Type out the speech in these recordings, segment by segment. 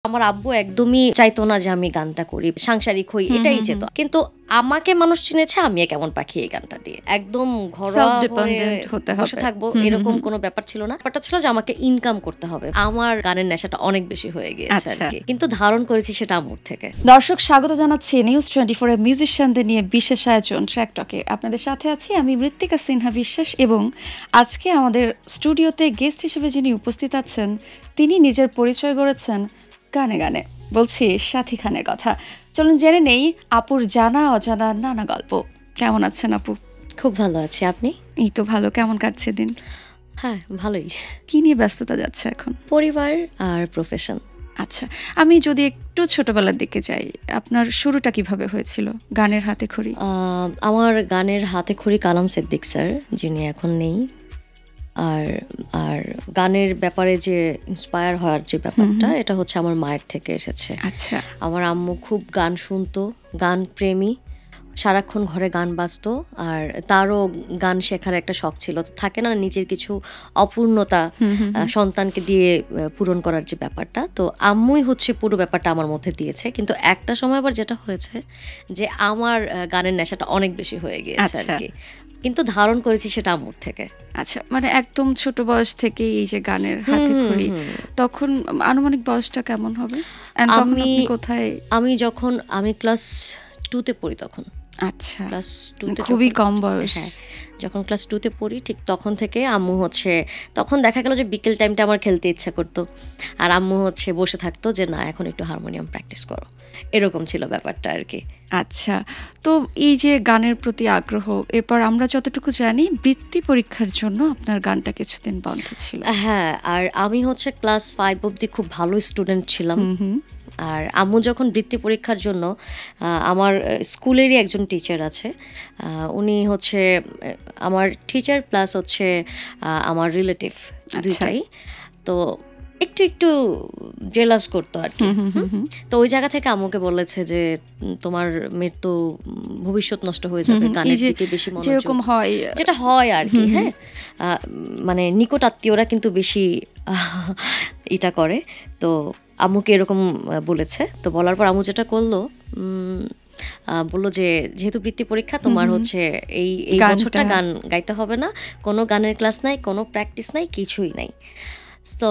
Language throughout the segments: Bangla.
আমার আব্বু একদমই চাইতো না যে আমি গানটা করি, সাংসারিক হই, এটাই চেত। কিন্তু আমাকে মানুষ চিনেছে আমি কেমন পাখি এই গানটা দিয়ে। একদম ঘরোয়া বসে থাকবো এরকম কোনো ব্যাপার ছিল না। ব্যাপারটা ছিল যে আমাকে ইনকাম করতে হবে। আমার গানের নেশাটা অনেক বেশি হয়ে গিয়েছে আর কি, কিন্তু ধারণ করেছি সেটা আম্মুর থেকে। দর্শক স্বাগত জানাচ্ছি নিউজ 24 এর মিউজিশিয়ানদের নিয়ে বিশেষ আয়োজন ট্র্যাক টকে। আপনাদের সাথে আছি আমি মৃত্তিকা সিনহা বিশ্বাস, এবং আজকে আমাদের স্টুডিওতে গেস্ট হিসেবে যিনি উপস্থিত আছেন তিনি নিজের পরিচয় গড়েছেন গানে গানে। বলছি সাথী খানের কথা। চলুন জেনে নেই আপুর জানা অজানা নানা গল্প। কেমন আছেন আপু? খুব ভালো আছি, আপনি? এই তো ভালো। কেমন কাটছে দিন? হ্যাঁ, ভালোই। কি নিয়ে ব্যস্ততা যাচ্ছে এখন? পরিবার আর প্রফেশন। আচ্ছা, আমি যদি একটু ছোটবেলার দিকে যাই, আপনার শুরুটা কিভাবে হয়েছিল গানের হাতে খড়ি? আমার গানের হাতে খড়ি কালাম সিদ্দিক স্যার, যিনি এখন নেই। আর গানের ব্যাপারে যে ইন্সপায়ার হওয়ার যে ব্যাপারটা, এটা হচ্ছে আমার মায়ের থেকে এসেছে। আচ্ছা, আমার আম্মু খুব গান শুনতো, গান প্রেমী, সারাক্ষণ ঘরে গান বাজতো। আর তারও গান শেখার একটা শখ ছিল। তো থাকে না নিজের কিছু অপূর্ণতা সন্তানকে দিয়ে পূরণ করার যে ব্যাপারটা, তো আম্মুই হচ্ছে পুরো ব্যাপারটা আমার মধ্যে দিয়েছে। কিন্তু একটা সময় আবার যেটা হয়েছে যে আমার গানের নেশাটা অনেক বেশি হয়ে গিয়েছে আর কি, কিন্তু ধারণ করেছি সেটা আম্মুর থেকে। আচ্ছা, মানে একদম ছোট বয়স থেকে এই যে গানের হাতে খড়ি, তখন আনুমানিক বয়সটা কেমন হবে? আমি যখন আমি ক্লাস 2-তে পড়ি তখন। আচ্ছা, ক্লাস 2-তে, খুবই কম বয়স। হ্যাঁ, যখন ক্লাস 2-তে পড়ি ঠিক তখন থেকে আম্মু হচ্ছে, তখন দেখা গেল যে বিকেল টাইমটা আমার খেলতে ইচ্ছা করতো, আর আম্মু হচ্ছে বসে থাকতো যে না এখন একটু হারমোনিয়াম প্র্যাকটিস করো, এরকম ছিল ব্যাপারটা আর কি। আচ্ছা, তো এই যে গানের প্রতি আগ্রহ, এরপর আমরা যতটুকু জানি বৃত্তি পরীক্ষার জন্য আপনার গানটা কিছুদিন বন্ধ ছিল। হ্যাঁ, আর আমি হচ্ছে ক্লাস 5 অবধি খুব ভালো স্টুডেন্ট ছিলাম। আর আম্মু যখন বৃত্তি পরীক্ষার জন্য, আমার স্কুলেরই একজন টিচার আছে, উনি হচ্ছে আমার টিচার প্লাস হচ্ছে আমার রিলেটিভ, দুইটাই। তো একটু একটু জেলাস করতো আর কি। তো ওই জায়গা থেকে আম্মুকে বলেছে যে তোমার মেয়ের তো ভবিষ্যৎ নষ্ট হয়ে যাবে, গানের দিকে বেশি মনোযোগ, যেটা হয় আর কি। হ্যাঁ, মানে নিকট আত্মীয়রা কিন্তু বেশি এটা করে। তো আম্মুকে এরকম বলেছে। তো বলার পর আম্মু যেটা করলো, বললো যে যেহেতু বৃত্তি পরীক্ষা, তোমার হচ্ছে এই বছরটা গান গাইতে হবে না, কোনো গানের ক্লাস নাই, কোনো প্র্যাকটিস নাই, কিছুই নাই। তো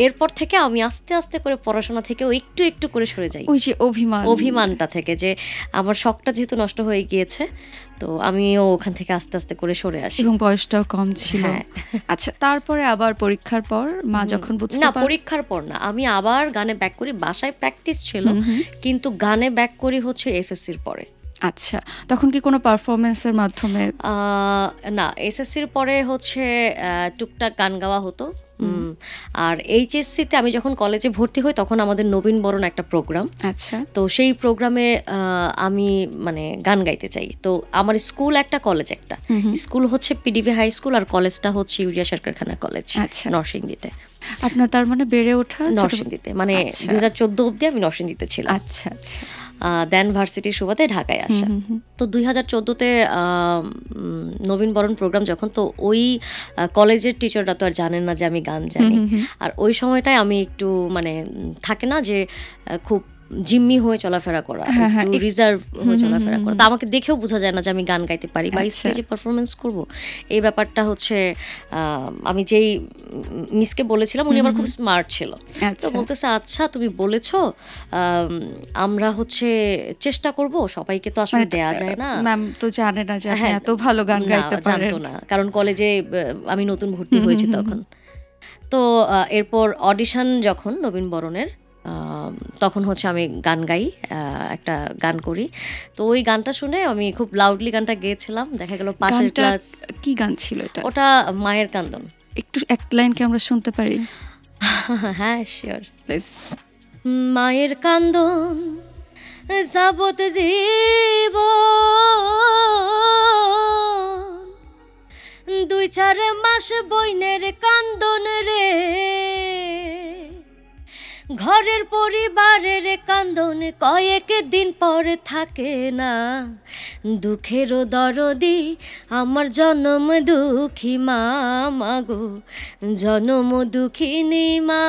এরপর থেকে আমি আস্তে আস্তে করে পড়াশোনা থেকে একটু একটু করে সরে যাই, ওই যে অভিমানটা থেকে, যে আমার শখটা যেহেতু নষ্ট হয়ে গিয়েছে, তো আমিও ওখান থেকে আস্তে আস্তে করে সরে আসি। এবং বয়সটাও কম ছিল। আচ্ছা, তারপরে আবার পরীক্ষার পর মা যখন বুঝতে না, পরীক্ষার পর না, আমি আবার গানে ব্যাক করি। বাসায় প্র্যাকটিস ছিল, কিন্তু গানে ব্যাক করি হচ্ছে এসএসসির পরে। আচ্ছা, তখন কি কোনো পারফরমেন্সের মাধ্যমে? না, এসএসসির পরে হচ্ছে টুকটাক গান গাওয়া হতো। আর এইচএসসিতে আমি যখন কলেজে ভর্তি হই তখন আমাদের নবীন বরণ একটা প্রোগ্রাম। আচ্ছা, তো সেই প্রোগ্রামে আমি মানে গান গাইতে চাই। তো আমার স্কুল একটা, কলেজ একটা। স্কুল হচ্ছে পিডিভি হাই স্কুল, আর কলেজটা হচ্ছে ইউরিয়া সরকারখানা কলেজ, নরসিংদীতে। আপনার তার মানে বেড়ে ওঠা নরসিংদীতে, মানে 2014 অবধি আমি নরসিংদীতে ছিলাম। আচ্ছা আচ্ছা, দেন ভার্সিটির সুবাদে ঢাকায় আসা। তো 2014-তে নবীন বরণ প্রোগ্রাম যখন, তো ওই কলেজের টিচাররা তো আর জানেন না যে আমি গান জানি। আর ওই সময়টায় আমি একটু মানে থাকে না যে খুব জিম্মি হয়ে চলাফেরা করা, একটু রিজার্ভ হয়ে চলাফেরা করা। তো আমাকে দেখেও বোঝা যায় না যে আমি গান গাইতে পারি বা স্টেজে পারফরমেন্স করব। এই ব্যাপারটা হচ্ছে আমি যেই মিসকে বলেছিলাম, উনি আবার খুব স্মার্ট ছিল। তো বলতেছে আচ্ছা তুমি বলেছো, আমরা হচ্ছে চেষ্টা করব, সবাইকে তো আসলে দেয়া যায় না। ম্যাম তো জানে না যে আপনি এত ভালো গান গাইতে পারেন, জানতো না, কারণ কলেজে আমি নতুন ভর্তি হয়েছি তখন। তো এরপর অডিশন যখন নবীন বরণের, তখন হচ্ছে আমি গান গাই, একটা গান করি। তো ওই গানটা শুনে আমি খুব লাউডলি গানটা গেয়েছিলাম। দেখা গেল পাশের ক্লাস। কি গান ছিল এটা? ওটা মায়ের কান্দন। একটু এক লাইন কি আমরা শুনতে পারি? হ্যাঁ, শিওর, প্লিজ। মায়ের কান্দন যাবত জীবন, 2-4 মাস বইনের কান্দন রে, ঘরের পরিবারের কান্দন কয়েক দিন পরে থাকে না, দুঃখেরও দরদি আমার জনম দুঃখী মা, মাগো জনম দুঃখিনী মা,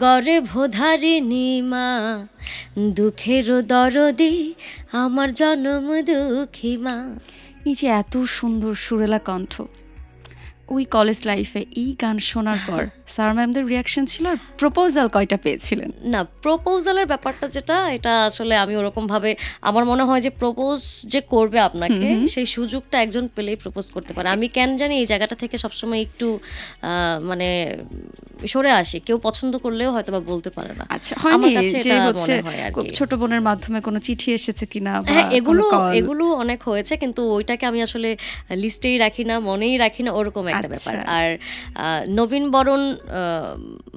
গরে ভোধারিণী মা, দুঃখেরও দরদি আমার জনম দুঃখী মা। এই যে এত সুন্দর সুরেলা কণ্ঠ, ওই কলেজ লাইফে এই গান শোনার পর স্যার ম্যামদের রিয়াকশন ছিল, আর প্রপোজাল কয়টা পেয়েছিলেন? না, প্রপোজালের ব্যাপারটা যেটা, এটা আসলে আমি ওরকম ভাবে, আমার মনে হয় যে প্রপোজ যে করবে আপনাকে সেই সুযোগটা একজন পেলেই প্রপোজ করতে পারে। আমি কেন জানি এই জায়গাটা থেকে সবসময় একটু মানে সরে আসি, কেউ পছন্দ করলেও হয়তো বা বলতে পারে না। আচ্ছা, হয়নি যে হচ্ছে ছোট বোনের মাধ্যমে কোনো চিঠি এসেছে কিনা? হ্যাঁ, এগুলো অনেক হয়েছে, কিন্তু ওইটাকে আমি আসলে লিস্টেই রাখি না, মনেই রাখি না, ওরকম একটা ব্যাপার। আর নবীন বরণ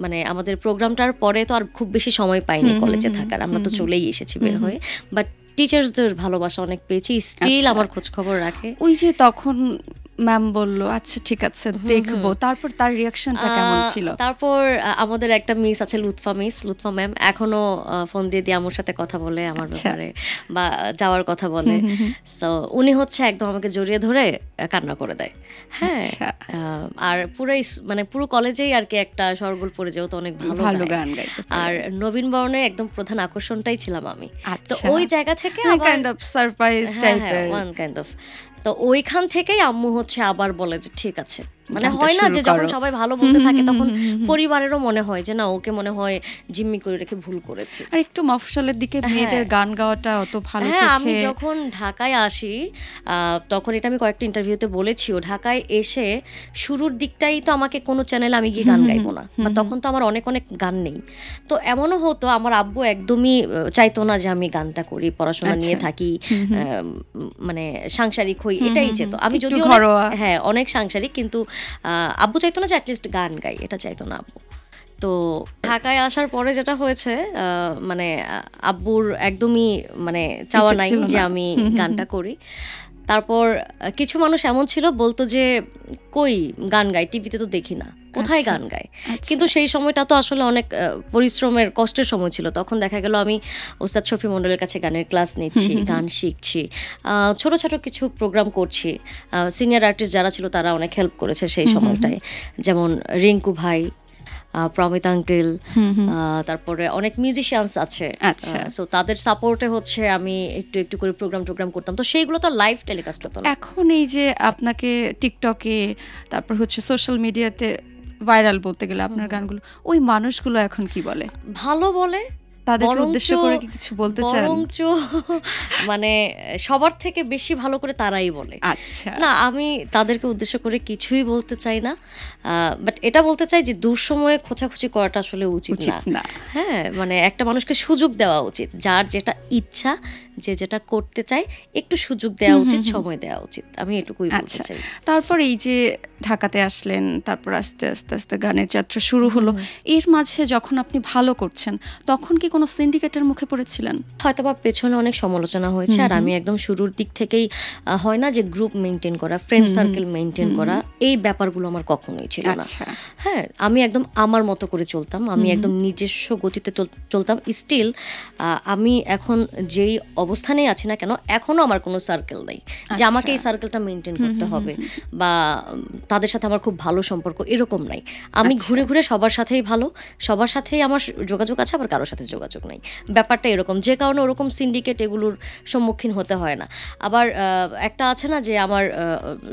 মানে আমাদের প্রোগ্রামটার পরে তো আর খুব বেশি সময় পাইনি কলেজে থাকার, আমরা তো চলেই এসেছি বের হয়ে, বাট টিচার্সদের ভালোবাসা অনেক পেয়েছি, স্টিল আমার খোঁজ খবর রাখে। ওই যে তখন ম্যাম বললো আচ্ছা ঠিক আছে দেখবো, তারপর তার রিয়াকশনটা কেমন ছিল? তারপর আমাদের একটা মিস আছে, লুৎফা ম্যাম, এখনো ফোন দিয়ে দিয়ে আমার সাথে কথা বলে আমার ব্যাপারে বা যাওয়ার কথা বলে। সো উনি হচ্ছে একদম আমাকে জড়িয়ে ধরে কান্না করে দেয়। হ্যাঁ, আর পুরো কলেজেই আর কি একটা শরগোল পড়ে যাও, তো অনেক ভালো গান গাইতে। আর নবীন বরণে একদম প্রধান আকর্ষণটাই ছিলাম আমি। তো ওই জায়গা থেকে কাইন্ড অফ সারপ্রাইজ টাইপের, ওয়ান কাইন্ড অফ। তো ওইখান থেকেই আম্মু হচ্ছে আবার বলে যে ঠিক আছে, মানে হয় না যে যখন সবাই ভালো বলতে থাকে তখন পরিবারেরও মনে হয় যে না, ওকে মনে হয় জিম্মি করে রেখে ভুল করেছে। আর একটু মফস্বলের দিকে মেয়েদের গান গাওয়াটা অত ভালো চোখে। আমি যখন ঢাকায় আসি তখন, এটা আমি কয়েকটা ইন্টারভিউতে বলেছিও, ঢাকায় এসে শুরুর দিকটাই তো আমাকে কোনো চ্যানেলে আমি গিয়ে গান গাইবো না, বা তখন তো আমার অনেক গান নেই। তো এমনও হতো আমার আব্বু একদমই চাইতো না যে আমি গানটা করি, পড়াশোনা নিয়ে থাকি, মানে সাংসারিক হই, এটাই চেত। আমি যদিও হ্যাঁ অনেক সাংসারিক, কিন্তু আব্বু চাইতো না যে অ্যাটলিস্ট গান গাই, এটা চাইতো না আব্বু। তো ঢাকায় আসার পরে যেটা হয়েছে, মানে আব্বুর একদমই মানে চাওয়া নাই যে আমি গানটা করি। তারপর কিছু মানুষ এমন ছিল বলতো যে কই গান গাই, টিভিতে তো দেখি না, কোথায় গান গায়। কিন্তু সেই সময়টা তো আসলে অনেক পরিশ্রমের কষ্টের সময় ছিল। তখন দেখা গেল আমি ওস্তাদ শফি মন্ডলের কাছে গানের ক্লাস নিচ্ছি, গান শিখছি, ছোট ছোট কিছু প্রোগ্রাম করছি। সিনিয়র আর্টিস্ট যারা ছিল তারা অনেক হেল্প করেছে সেই সময়টায়, যেমন রিঙ্কু ভাই, প্রমিত আঙ্কেল, তারপরে অনেক মিউজিশিয়ানস আছে। সো তাদের সাপোর্টে হচ্ছে আমি একটু একটু করে প্রোগ্রাম করতাম। তো সেইগুলো তো লাইভ টেলিকাস্ট হতো না। এখন এই যে আপনাকে টিকটকে, তারপর হচ্ছে সোশ্যাল মিডিয়াতে ভাইরাল বলতে গেলে আপনার গানগুলো, ওই মানুষগুলো এখন কি বলে? ভালো বলে। তাদেরকে উদ্দেশ্য করে কি কিছু বলতে চান? বরঞ্চ মানে সবার থেকে বেশি ভালো করে তারাই বলে। আচ্ছা, না, আমি তাদেরকে উদ্দেশ্য করে কিছুই বলতে চাই না, বাট এটা বলতে চাই যে দুঃসময়ে খোঁচাখুচি করাটা আসলে উচিত না। হ্যাঁ, মানে একটা মানুষকে সুযোগ দেওয়া উচিত, যার যেটা ইচ্ছা, যে যেটা করতে চায় একটু সুযোগ দেওয়া উচিত, সময় দেওয়া উচিত, আমি এটুকুই বলতে চাই। তারপর এই যে ঢাকাতে আসলেন, তারপর আস্তে আস্তে গানের যাত্রা শুরু হলো। এর মাঝে যখন আপনি ভালো করছেন, তখন কি কোনো সিন্ডিকেটের মুখে পড়েছিলেন? হয়তোবা পেছনে অনেক সমালোচনা হয়েছে, আর আমি একদম শুরুর দিক থেকেই হয় না যে গ্রুপ মেনটেন করা, ফ্রেন্ড সার্কেল মেনটেন করা, এই ব্যাপারগুলো আমার কখনোই ছিল না। হ্যাঁ, আমি একদম আমার মতো করে চলতাম, আমি একদম নিজস্ব গতিতে চলতাম। স্টিল আমি এখন যেই অবস্থানেই আছি না কেন, এখনো আমার কোনো সার্কেল নেই যে আমাকে এই সার্কেলটা মেনটেন করতে হবে বা তাদের সাথে আমার খুব ভালো সম্পর্ক, এরকম নাই। আমি ঘুরে ঘুরে সবার সাথেই ভালো, সবার সাথেই আমার যোগাযোগ আছে, আবার কারোর সাথে যোগাযোগ নাই। ব্যাপারটা এরকম, যে কারণে ওরকম সিন্ডিকেট এগুলোর সম্মুখীন হতে হয় না। আবার একটা আছে না যে আমার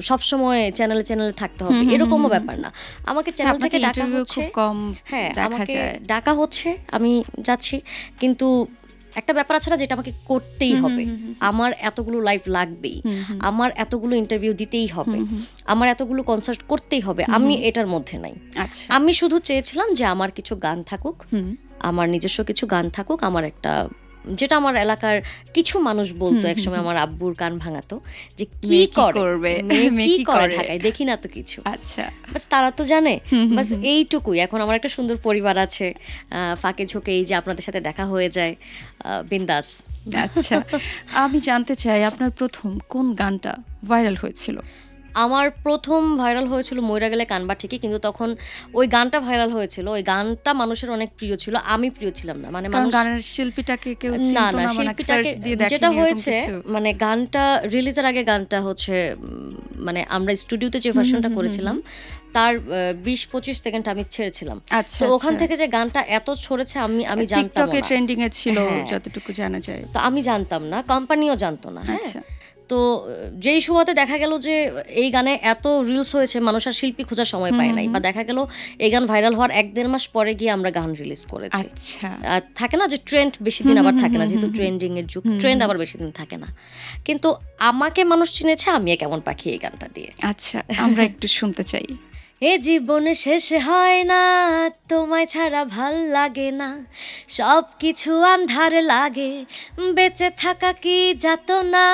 সবসময় চ্যানেলে থাকতে হবে, এরকমও ব্যাপার না। আমাকে চ্যানেল থেকে ডাকা হচ্ছে, হ্যাঁ আমাকে ডাকা হচ্ছে, আমি যাচ্ছি, কিন্তু একটা ব্যাপার আছে না যেটা আমাকে করতেই হবে। আমার এতগুলো লাইভ লাগবেই, আমার এতগুলো ইন্টারভিউ দিতেই হবে, আমার এতগুলো কনসার্ট করতেই হবে, আমি এটার মধ্যে নাই। আমি শুধু চেয়েছিলাম যে আমার কিছু গান থাকুক, আমার নিজস্ব কিছু গান থাকুক, আমার একটা, যেটা আমার এলাকার কিছু মানুষ বলতো একসময়, আমার আব্বুর কান ভাঙাতো যে কি করবে ঢাকায়, দেখি না তো কিছু। আচ্ছা, বাস তারা তো জানে, বাস এইটুকুই। এখন আমার একটা সুন্দর পরিবার আছে, ফাঁকে ঝোঁকে এই যে আপনাদের সাথে দেখা হয়ে যায়, বিন্দাস। আচ্ছা, আমি জানতে চাই আপনার প্রথম কোন গানটা ভাইরাল হয়েছিল? আমার প্রথম ভাইরাল হয়েছিল মইরা গেলে কানবা ঠিকই, কিন্তু তখন ওই গানটা ভাইরাল হয়েছিল, ওই গানটা মানুষের অনেক প্রিয় ছিল, আমি প্রিয় ছিলাম না। মানে কারণ গানের শিল্পীটাকে কেউ না চিনতো না না, মানে শিল্পীটাকে সার্চ দিয়ে দেখেনি যেটা এরকম হয়েছে, কিছু। মানে গানটা রিলিজের আগে গানটা হচ্ছে মানে আমরা স্টুডিওতে যে ভার্সনটা করেছিলাম তার 20-25 সেকেন্ড আমি ছেড়েছিলাম। আচ্ছা, তো ওখান আচ্ছা। থেকে যে গানটা এত ছড়েছে আমি জানতাম টিকটকে না। ট্রেন্ডিং এ ছিল হ্যাঁ। যতটুকু জানা যায়। তো আমি জানতাম না, কোম্পানিও জানতো না। হ্যাঁ, আচ্ছা। তো যেই সময়তে দেখা গেল যে এই গানে এত রিলস হয়েছে, মানুষ আর শিল্পী খোঁজার সময় পায় নাই, বা দেখা গেল এই গান ভাইরাল হওয়ার 1-1.5 মাস পরে গিয়ে আমরা গান রিলিজ করেছি। আচ্ছা। আর থাকে না যে ট্রেন্ড বেশি দিন আবার থাকে না, যেহেতু ট্রেন্ডিং এর যুগ, ট্রেন্ড আবার বেশি দিন থাকে না। কিন্তু আমাকে মানুষ চিনেছে আমি কেমন পাখি এই গানটা দিয়ে। আচ্ছা, আমরা একটু শুনতে চাই। এ জীবনে শেষ হয় না, তোমায় ছাড়া ভাল লাগে না, সব কিছু আন্ধার লাগে, বেঁচে থাকা কি যাত না,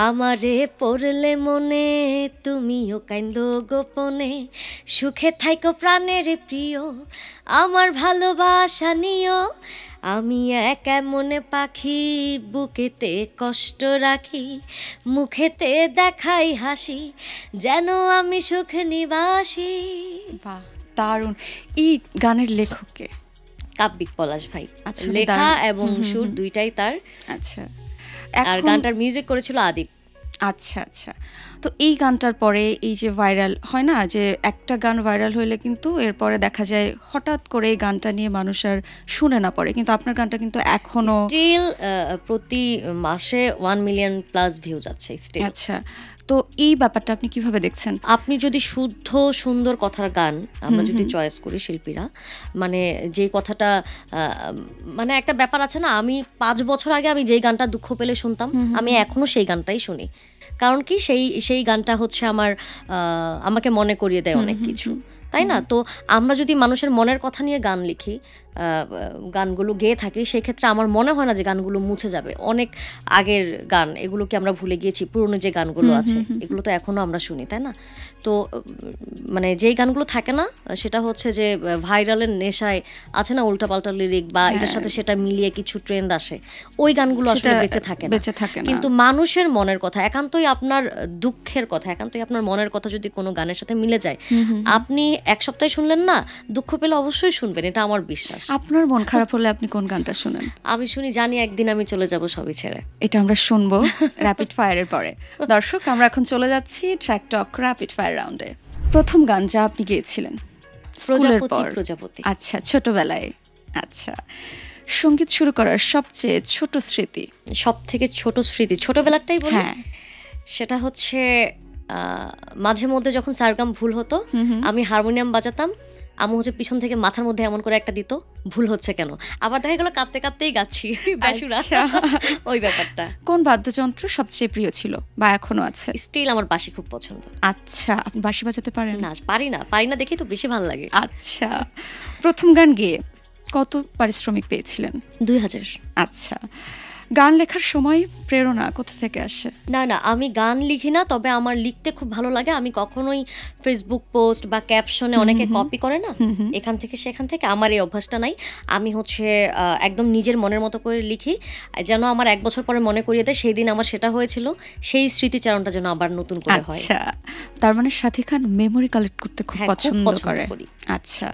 আমারে পড়লে মনে তুমিও কাইন্দো গোপনে, সুখে থাইকো প্রাণের প্রিয়, আমার ভালোবাসা নিও, আমি এক এমন পাখি বুকেতে কষ্ট রাখি, মুখেতে দেখাই হাসি, যেন আমি সুখ নিবাসী। বাহ, দারুণ। এই গানের লেখককে? কাব্যিক পলাশ ভাই। আচ্ছা, লেখা দারুণ। এবং সুর দুইটাই তার। আচ্ছা। আর গানটার মিউজিক করেছিল আদিপ। আচ্ছা, আচ্ছা। তো এই গানটার পরে এই যে ভাইরাল হয় না, যে একটা গান ভাইরাল হইলে কিন্তু এরপরে দেখা যায় হঠাৎ করে এই গানটা নিয়ে মানুষ আর শুনে না পড়ে, কিন্তু আপনার গানটা কিন্তু এখনো স্টিল প্রতি মাসে 1 মিলিয়ন প্লাস ভিউ যাচ্ছে স্টিল। আচ্ছা, তো এই ব্যাপারটা আপনি কিভাবে দেখছেন? আপনি যদি শুদ্ধ সুন্দর কথার গান আমরা যদি চয়েস করি শিল্পীরা, মানে যে কথাটা মানে একটা ব্যাপার আছে না, আমি 5 বছর আগে আমি যেই গানটা দুঃখ পেলে শুনতাম, আমি এখনো সেই গানটাই শুনি। কারণ কি, সেই গানটা হচ্ছে আমাকে মনে করিয়ে দেয় অনেক কিছু, তাই না? তো আমরা যদি মানুষের মনের কথা নিয়ে গান লিখি, গানগুলো গেয়ে থাকি, সেক্ষেত্রে আমার মনে হয় না যে গানগুলো মুছে যাবে। অনেক আগের গান, এগুলোকে আমরা ভুলে গিয়েছি, পুরনো যে গানগুলো আছে এগুলো তো এখনো আমরা শুনি, তাই না? তো মানে যেই গানগুলো থাকে না, সেটা হচ্ছে যে ভাইরালের নেশায় আছে না উল্টাপাল্টা লিরিক, বা এটার সাথে সেটা মিলিয়ে কিছু ট্রেন্ড আসে, ওই গানগুলো আসলে বেঁচে থাকে না। কিন্তু মানুষের মনের কথা, একান্তই আপনার দুঃখের কথা, একান্তই আপনার মনের কথা যদি কোনো গানের সাথে মিলে যায়, আপনি এক সপ্তাহে শুনলেন না, দুঃখ পেলে অবশ্যই শুনবেন, এটা আমার বিশ্বাস। আপনার মন খারাপ হলে আপনি কোন গানটা শুনেন? আমি শুনি জানি একদিন আমি চলে যাব সবই ছেড়ে। এটা আমরা শুনবো র্যাপিড ফায়ারের পরে। দর্শক, আমরা এখন চলে যাচ্ছি ট্র্যাক টক র্যাপিড ফায়ার রাউন্ডে। প্রথম গান যা আপনি গেয়েছিলেন স্কুলের পর। প্রজাপতি। আচ্ছা, ছোটবেলায়। আচ্ছা, সঙ্গীত শুরু করার সবচেয়ে ছোট স্মৃতি? সব থেকে ছোট স্মৃতি ছোটবেলাটাই বলি। হ্যাঁ। সেটা হচ্ছে মাঝে মধ্যে যখন সারগাম ভুল হতো, আমি হারমোনিয়াম বাজাতাম, আম্মু হচ্ছে পিছন থেকে মাথার মধ্যে এমন করে একটা দিত, ভুল হচ্ছে কেন, আবার দেখা গেলো কাঁদতে কাঁদতেই গাচ্ছি বেসুরা। ওই ব্যাপারটা। কোন বাদ্যযন্ত্র সবচেয়ে প্রিয় ছিল বা এখনো আছে? স্টিল আমার বাঁশি খুব পছন্দ। আচ্ছা, আপনি বাঁশি বাজাতে পারেন? না, পারি না দেখেই তো বেশি ভালো লাগে। আচ্ছা, প্রথম গান গেয়ে কত পারিশ্রমিক পেয়েছিলেন? 2000। আচ্ছা, গান লেখার সময় প্রেরণা কোথা থেকে আসে? না, আমি গান লিখি না, তবে আমার লিখতে খুব ভালো লাগে। আমি কখনোই ফেসবুক পোস্ট বা ক্যাপশনে অনেকে কপি করে না, এখান থেকে সেখান থেকে আমার এই অভ্যাসটা নাই। আমি হচ্ছে একদম নিজের মনের মতো করে লিখি, যেন আমার 1 বছর পরে মনে করিয়ে দেয় সেই দিন আমার সেটা হয়েছিল, সেই স্মৃতিচারণটা যেন আবার নতুন করে হয়। আচ্ছা, তার মানে সাথী খান মেমোরি কালেক্ট করতে খুব পছন্দ করে। আচ্ছা,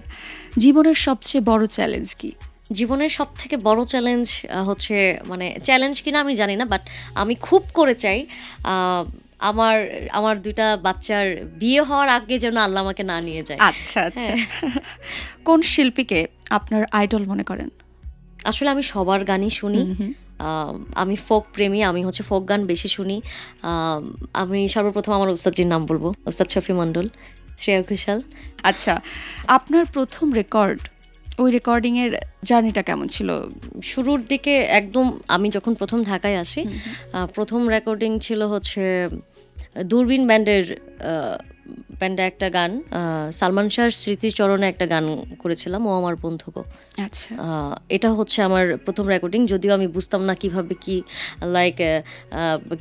জীবনের সবচেয়ে বড় চ্যালেঞ্জ কি? জীবনের সব থেকে বড় চ্যালেঞ্জ হচ্ছে, মানে চ্যালেঞ্জ কিনা আমি জানি না, বাট আমি খুব করে চাই আমার 2টা বাচ্চার বিয়ে হওয়ার আগে যেন আল্লাহ আমাকে না নিয়ে যায়। আচ্ছা, আচ্ছা। কোন শিল্পীকে আপনার আইডল মনে করেন? আসলে আমি সবার গানই শুনি। আমি ফোক প্রেমী, আমি হচ্ছে ফোক গান বেশি শুনি। আমি সর্বপ্রথম আমার ওস্তাদজির নাম বলবো, ওস্তাদ শফি মণ্ডল, শ্রেয়া ঘোষাল। আচ্ছা, আপনার প্রথম রেকর্ড, ওই রেকর্ডিং এর জার্নিটা কেমন ছিল? শুরুর দিকে একদম আমি যখন প্রথম ঢাকায় আসি, প্রথম রেকর্ডিং ছিল হচ্ছে দূরবীন ব্যান্ডে একটা গান, সালমান শাহর স্মৃতিচরণে একটা গান করেছিলাম, ও আমার বন্ধু গো। আচ্ছা, এটা হচ্ছে আমার প্রথম রেকর্ডিং। যদিও আমি বুঝতাম না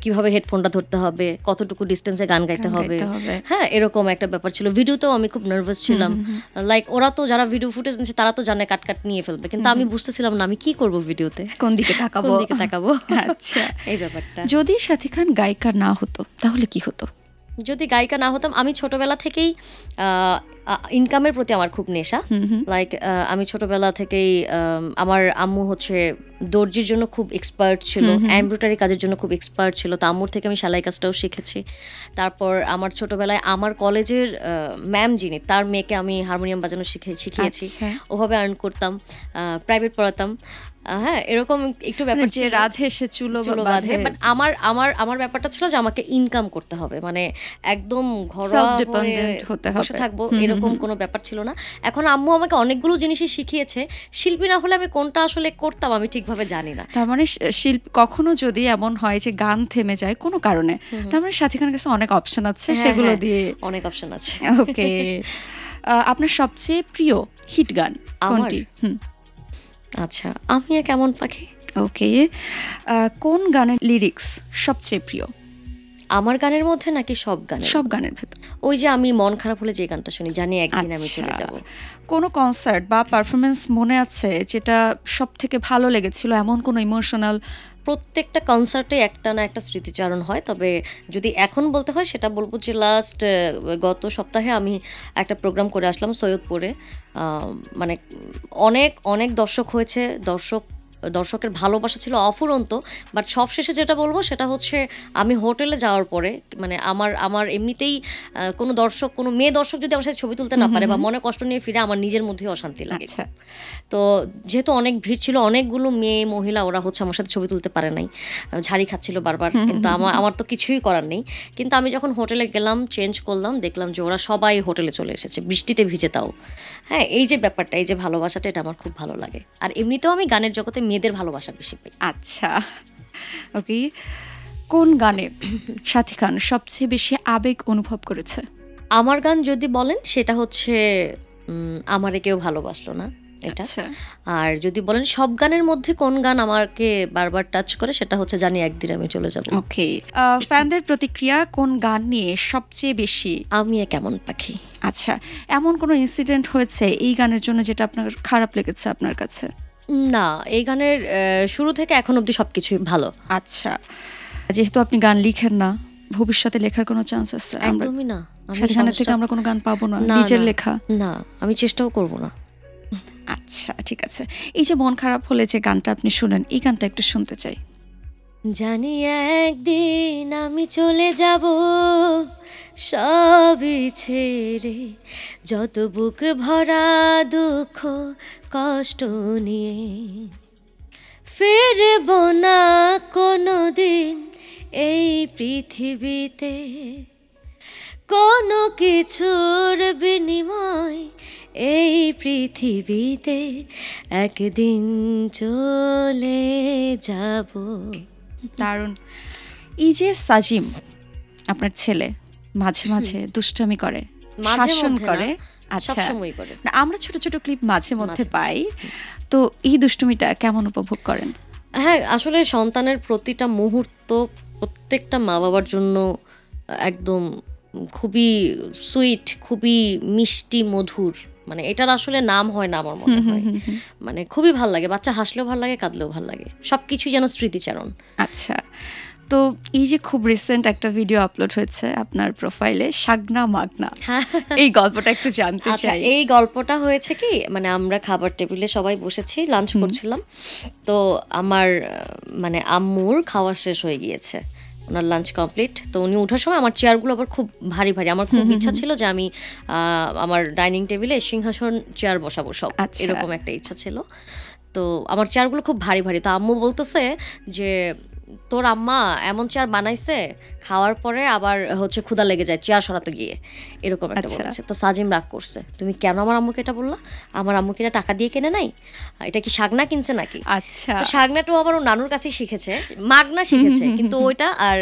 কিভাবে হেডফোনটা ধরতে হবে, কতটুকু ডিস্টেন্সে গান গাইতে হবে। হ্যাঁ, এরকম একটা ব্যাপার ছিল। ভিডিওতেও আমি খুব নার্ভাস ছিলাম। ওরা তো যারা ভিডিও ফুটেজ নিচ্ছে তারা তো জানে কাট নিয়ে ফেলবে, কিন্তু আমি বুঝতেছিলাম না আমি কি করব ভিডিওতে, কোন দিকে তাকাবো। আচ্ছা, এই ব্যাপারটা। যদি সাথী খান গায়িকা না হতো তাহলে কি হতো? যদি গায়িকা না হতাম, আমি ছোটবেলা থেকেই ইনকামের প্রতি আমার খুব নেশা। লাইক আমি ছোটবেলা থেকেই আমার আম্মু হচ্ছে দর্জির জন্য খুব এক্সপার্ট ছিল, এমব্রয়ডারি কাজের জন্য খুব এক্সপার্ট ছিল, তো আম্মুর থেকে আমি সেলাই কাজটাও শিখেছি। তারপর আমার ছোটবেলায় আমার কলেজের ম্যাম যিনি, তার মেয়েকে আমি হারমোনিয়াম বাজানো শিখিয়েছি, ওভাবে আর্ন করতাম, প্রাইভেট পড়াতাম। হ্যাঁ, এরকম একটু ব্যাপার যে রাধে সে চুলো বাঁধে, বাট আমার ব্যাপারটা ছিল যে আমাকে ইনকাম করতে হবে, মানে একদম ঘরোয়া হতে বসে থাকবো এরকম কোনো ব্যাপার ছিল না। এখন আম্মু আমাকে অনেকগুলো জিনিসই শিখিয়েছে, শিল্পী না হলে আমি কোনটা আসলে করতাম আমি ঠিকভাবে জানি না। তার মানে কখনো যদি এমন হয় যে গান থেমে যায় কোনো কারণে, তার মানে সাথী খানের কাছে অনেক অপশন আছে, সেগুলো দিয়ে অনেক অপশন আছে। ওকে, আপনার সবচেয়ে প্রিয় হিট গান কোনটি? আচ্ছা, আমি কেমন পাখি। ওকে, কোন গানের লিরিক্স সবচেয়ে প্রিয়? আমার গানের মধ্যে নাকি সব গানের? সব গানের ভেতর। ওই যে আমি মন খারাপ হলে যে গানটা শুনি, জানি একদিন আমি চলে যাব। কোনো কনসার্ট বা পারফরমেন্স মনে আছে যেটা সব থেকে ভালো লেগেছিল, এমন কোনো ইমোশনাল? প্রত্যেকটা কনসার্টে একটা না একটা স্মৃতিচারণ হয়, তবে যদি এখন বলতে হয় সেটা বলবো যে গত সপ্তাহে আমি একটা প্রোগ্রাম করে আসলাম সৈয়দপুরে। মানে অনেক অনেক দর্শক হয়েছে, দর্শকের ভালোবাসা ছিল অফুরন্ত। বাট সবশেষে যেটা বলবো সেটা হচ্ছে আমি হোটেলে যাওয়ার পরে, মানে আমার এমনিতেই কোনো মেয়ে দর্শক যদি আমার সাথে ছবি তুলতে না পারে বা মনে কষ্ট নিয়ে ফিরে, আমার নিজের মধ্যেই অশান্তি লাগে। তো যেহেতু অনেক ভিড় ছিল, অনেকগুলো মেয়ে মহিলা ওরা হচ্ছে আমার সাথে ছবি তুলতে পারে নাই, ঝাড়ি খাচ্ছিল বারবার, কিন্তু আমার তো কিছুই করার নেই। কিন্তু আমি যখন হোটেলে গেলাম, চেঞ্জ করলাম, দেখলাম যে ওরা সবাই হোটেলে চলে এসেছে, বৃষ্টিতে ভিজে তাও। হ্যাঁ, এই যে ব্যাপারটা, এই যে ভালোবাসাটা, এটা আমার খুব ভালো লাগে। আর এমনিতেও আমি গানের জগতে মেয়েদের ভালোবাসা বেশি পাই। আচ্ছা, ওকে, কোন গানে সাথী খান সবচেয়ে বেশি আবেগ অনুভব করেছে? আমার গান যদি বলেন সেটা হচ্ছে আমারে কেউ ভালোবাসলো না, এটা। আর যদি বলেন সব গানের মধ্যে কোন গান আমাকে বারবার টাচ করে, সেটা হচ্ছে জানি একদিন আমি চলে যাব। ওকে, ফ্যানদের প্রতিক্রিয়া কোন গান নিয়ে সবচেয়ে বেশি? আমি কেমন পাখি। আচ্ছা, এমন কোনো ইনসিডেন্ট হয়েছে এই গানের জন্য যেটা আপনার খারাপ লেগেছে আপনার কাছে? না, এই গানের শুরু থেকে এখন অবধি সবকিছুই ভালো। আচ্ছা, যেহেতু আপনি গান লিখেন না, ভবিষ্যতে লেখার কোনো চান্স আছে? একদমই না, সেখানে থেকে আমরা কোনো গান পাবো না নিজের লেখা? না, আমি চেষ্টাও করব না। আচ্ছা, ঠিক আছে। এই যে মন খারাপ হলে যে গানটা আপনি শুনেন, এই গানটা একটু শুনতে চাই। জানি একদিন আমি চলে যাব সবই ছেড়ে, যত বুক ভরা দুঃখ কষ্ট নিয়ে, ফিরব না কোনো দিন এই পৃথিবীতে, কোনো কিছুর বিনিময় এই পৃথিবীতে একদিন চলে যাব। দারুণ। এই যে সাজিম আপনার ছেলে মাঝে মাঝে দুষ্টামি করে, শাসন করে, আচ্ছা, আমরা ছোট ছোট ক্লিপ মাঝে মধ্যে পাই, তো এই দুষ্টুমিটা কেমন উপভোগ করেন? হ্যাঁ, আসলে সন্তানের প্রতিটা মুহূর্ত প্রত্যেকটা মা বাবার জন্য একদম খুবই সুইট, খুবই মিষ্টি মধুর, মানে এটার আসলে নাম হয় না আমার মনে হয়। মানে খুবই ভাল লাগে, বাচ্চা হাসলেও ভাল লাগে, কাঁদলেও ভাল লাগে, সবকিছুই যেন স্মৃতিচারণ। আচ্ছা, তো এই যে খুব রিসেন্ট একটা ভিডিও আপলোড হয়েছে আপনার প্রোফাইলে, শাগনা মাগনা, এই গল্পটা একটু জানতে চাই। এই গল্পটা হয়েছে কি, মানে আমরা খাবার টেবিলে সবাই বসেছি, লাঞ্চ করছিলাম, তো আমার মানে আম্মুর খাওয়া শেষ হয়ে গিয়েছে, ওনার লাঞ্চ কমপ্লিট। তো উনি ওঠার সময় আমার চেয়ারগুলো আবার খুব ভারী ভারী, আমার খুব ইচ্ছা ছিল যে আমি আমার ডাইনিং টেবিলে সিংহাসন চেয়ার বসাবো সব, এরকম একটা ইচ্ছা ছিল। তো আমার চেয়ারগুলো খুব ভারী ভারী, তো আম্মু বলতেছে যে তোর আম্মা এমন চেয়ার বানাইছে, খাওয়ার পরে আবার হচ্ছে ক্ষুধা লেগে যায় চেয়ার সরাতে গিয়ে, এরকম একটা বলেছে। তো সাজিম রাগ করছে, তুমি কেন আমার আম্মুকে এটা বললা? আমার আম্মুকে এটা টাকা দিয়ে কেনে নাই, এটা কি শাগনা কিনছে নাকি? আচ্ছা, শাগনাটাও আবার ও নানুর কাছেই শিখেছে, মাগনা শিখেছে, কিন্তু ওইটা আর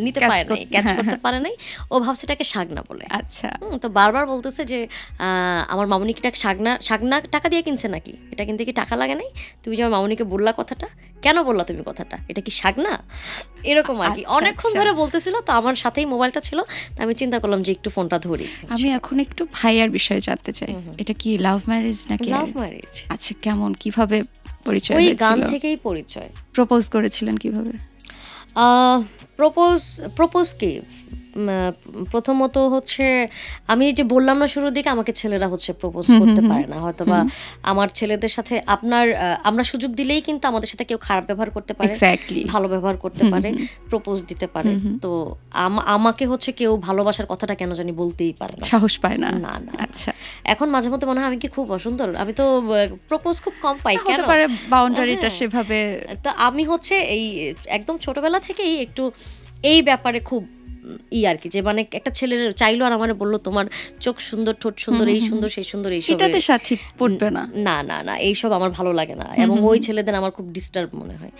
নিতে পারে নাই, ক্যাচ করতে পারে নাই, ও ভাবছে এটাকে শাগনা বলে। আচ্ছা, তো বারবার বলতেছে যে আমার মামুনি কি শাগনা টাকা দিয়ে কিনছে নাকি, এটা কিনতে কি টাকা লাগে নাই? তুমি যে আমার মামুনিকে বললা কথাটা, কেন বললা তুমি কথাটা, এটা কি শাগনা? এরকম আর কি অনেকক্ষণ ধরে বলতেছিল। তো আমার সাথেই মোবাইলটা ছিল, তো আমি চিন্তা করলাম যে একটু ফোনটা ধরি। আমি এখন একটু ভাইয়ার বিষয়ে জানতে চাই, এটা কি লাভ ম্যারেজ নাকি? Love marriage. আচ্ছা, কেমন, কিভাবে পরিচয় হয়েছিল? ওই গান থেকেই পরিচয়। প্রপোজ করেছিলেন কিভাবে? প্রপোজ কি, প্রথমত হচ্ছে আমি যে বললাম না শুরুর দিকে আমাকে ছেলেরা হচ্ছে প্রপোজ করতে পারে না, হয়তো বা আমার ছেলেদের সাথে আমরা সুযোগ দিলেই কিন্তু আমাদের সাথে কেউ খারাপ ব্যবহার করতে পারে, ভালো ব্যবহার করতে পারে, প্রপোজ দিতে পারে। তো আমাকে হচ্ছে কেউ ভালোবাসার কথাটা কেন জানি বলতেই পারে না, সাহস পায় না। না না। আচ্ছা, এখন মাঝে মধ্যে মনে হয় আমি কি খুব অসুন্দর, আমি তো প্রপোজ খুব কম পাই, কেন হতে পারে বাউন্ডারিটা সেভাবে। তো আমি হচ্ছে এই একদম ছোটবেলা থেকেই একটু এই ব্যাপারে খুব আর কি, যে মানে একটা ছেলের চাইলো আর আমার বললো তোমার চোখ সুন্দর, ঠোঁট সুন্দর, এই সুন্দর সেই সুন্দর, এইসব এটাতে সাথী পড়বে না, না না না, এইসব আমার ভালো লাগে না, এবং ওই ছেলেদের আমার খুব ডিস্টার্ব মনে হয়।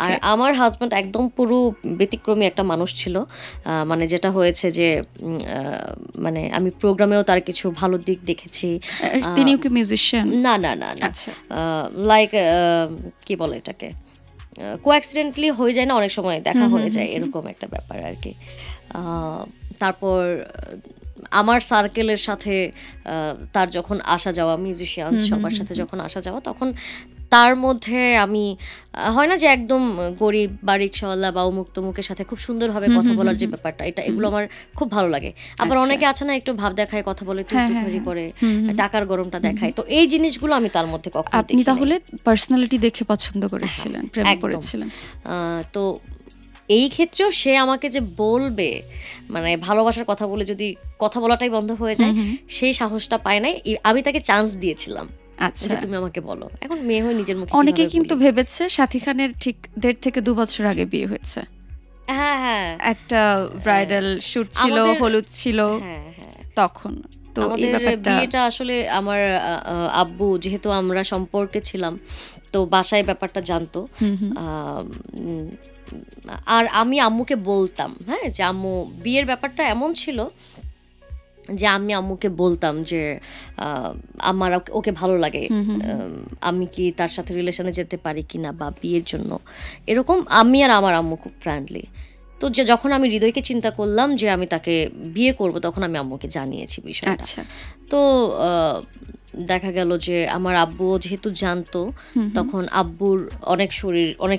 আর আমার হাজব্যান্ড একদম পুরো ব্যতিক্রমী একটা মানুষ ছিল, মানে যেটা হয়েছে যে মানে আমি প্রোগ্রামেও তার কিছু ভালো দিক দেখেছি। তিনিও কি মিউজিশিয়ান? না না না না, লাইক কি বলে এটাকে, কোঅ্যাক্সিডেন্টলি হয়ে যায় না অনেক সময়, দেখা হয়ে যায়, এরকম একটা ব্যাপার আর কি। তারপর আমার সার্কেলের সাথে তার যখন আসা যাওয়া, মিউজিশিয়ান সবার সাথে যখন আসা যাওয়া, তখন তার মধ্যে আমি হয় না যে একদম গরিব বাড়ির সওয়ালা বা উন্মুক্ত মুখের সাথে খুব সুন্দরভাবে কথা বলার যে ব্যাপারটা, এগুলো আমার খুব ভালো লাগে। আবার অনেকে আছে না একটু ভাব দেখায়, কথা বলে টুকটুকি করে, টাকার গরমটা দেখায়, তো এই জিনিসগুলো আমি তার মধ্যে কখনো দেখিনি। আপনি তাহলে পার্সোনালিটি দেখে পছন্দ করেছিলেন, প্রেম করেছিলেন। তো এই ক্ষেত্রেও সে আমাকে যে বলবে, মানে ভালোবাসার কথা বলে যদি কথা বলাটাই বন্ধ হয়ে যায়, সেই সাহসটা পায় নাই। আমি তাকে চান্স দিয়েছিলাম, আচ্ছা তুমি আমাকে বলো। এখন মেয়ে হয়ে নিজের মুখে অনেকে কিন্তু ভেবেছে সাথী খানের ঠিক 1.5 থেকে 2 বছর আগে বিয়ে হয়েছে। হ্যাঁ হ্যাঁ, একটা ব্রাইডাল শুট ছিল, হলুদ ছিল তখন। তো এই ব্যাপারটা, বিয়েটা আসলে আমার আব্বু, যেহেতু আমরা সম্পর্কে ছিলাম, তো বাসায় ব্যাপারটা জানতো। আর আমি আম্মুকে বলতাম, হ্যাঁ, যে আম্মু, বিয়ের ব্যাপারটা এমন ছিল যে আমি আম্মুকে বলতাম যে আমার ওকে ভালো লাগে, আমি কি তার সাথে রিলেশনে যেতে পারি কিনা বা বিয়ের জন্য, এরকম। আমি আর আমার আম্মু খুব ফ্রেন্ডলি। তো যে যখন আমি হৃদয়কে চিন্তা করলাম যে আমি তাকে বিয়ে করব, তখন আমি আম্মুকে জানিয়েছি বিষয়টা। তো দেখা গেল যে আমার আব্বু যেহেতু জানতো, তখন আব্বুর অনেক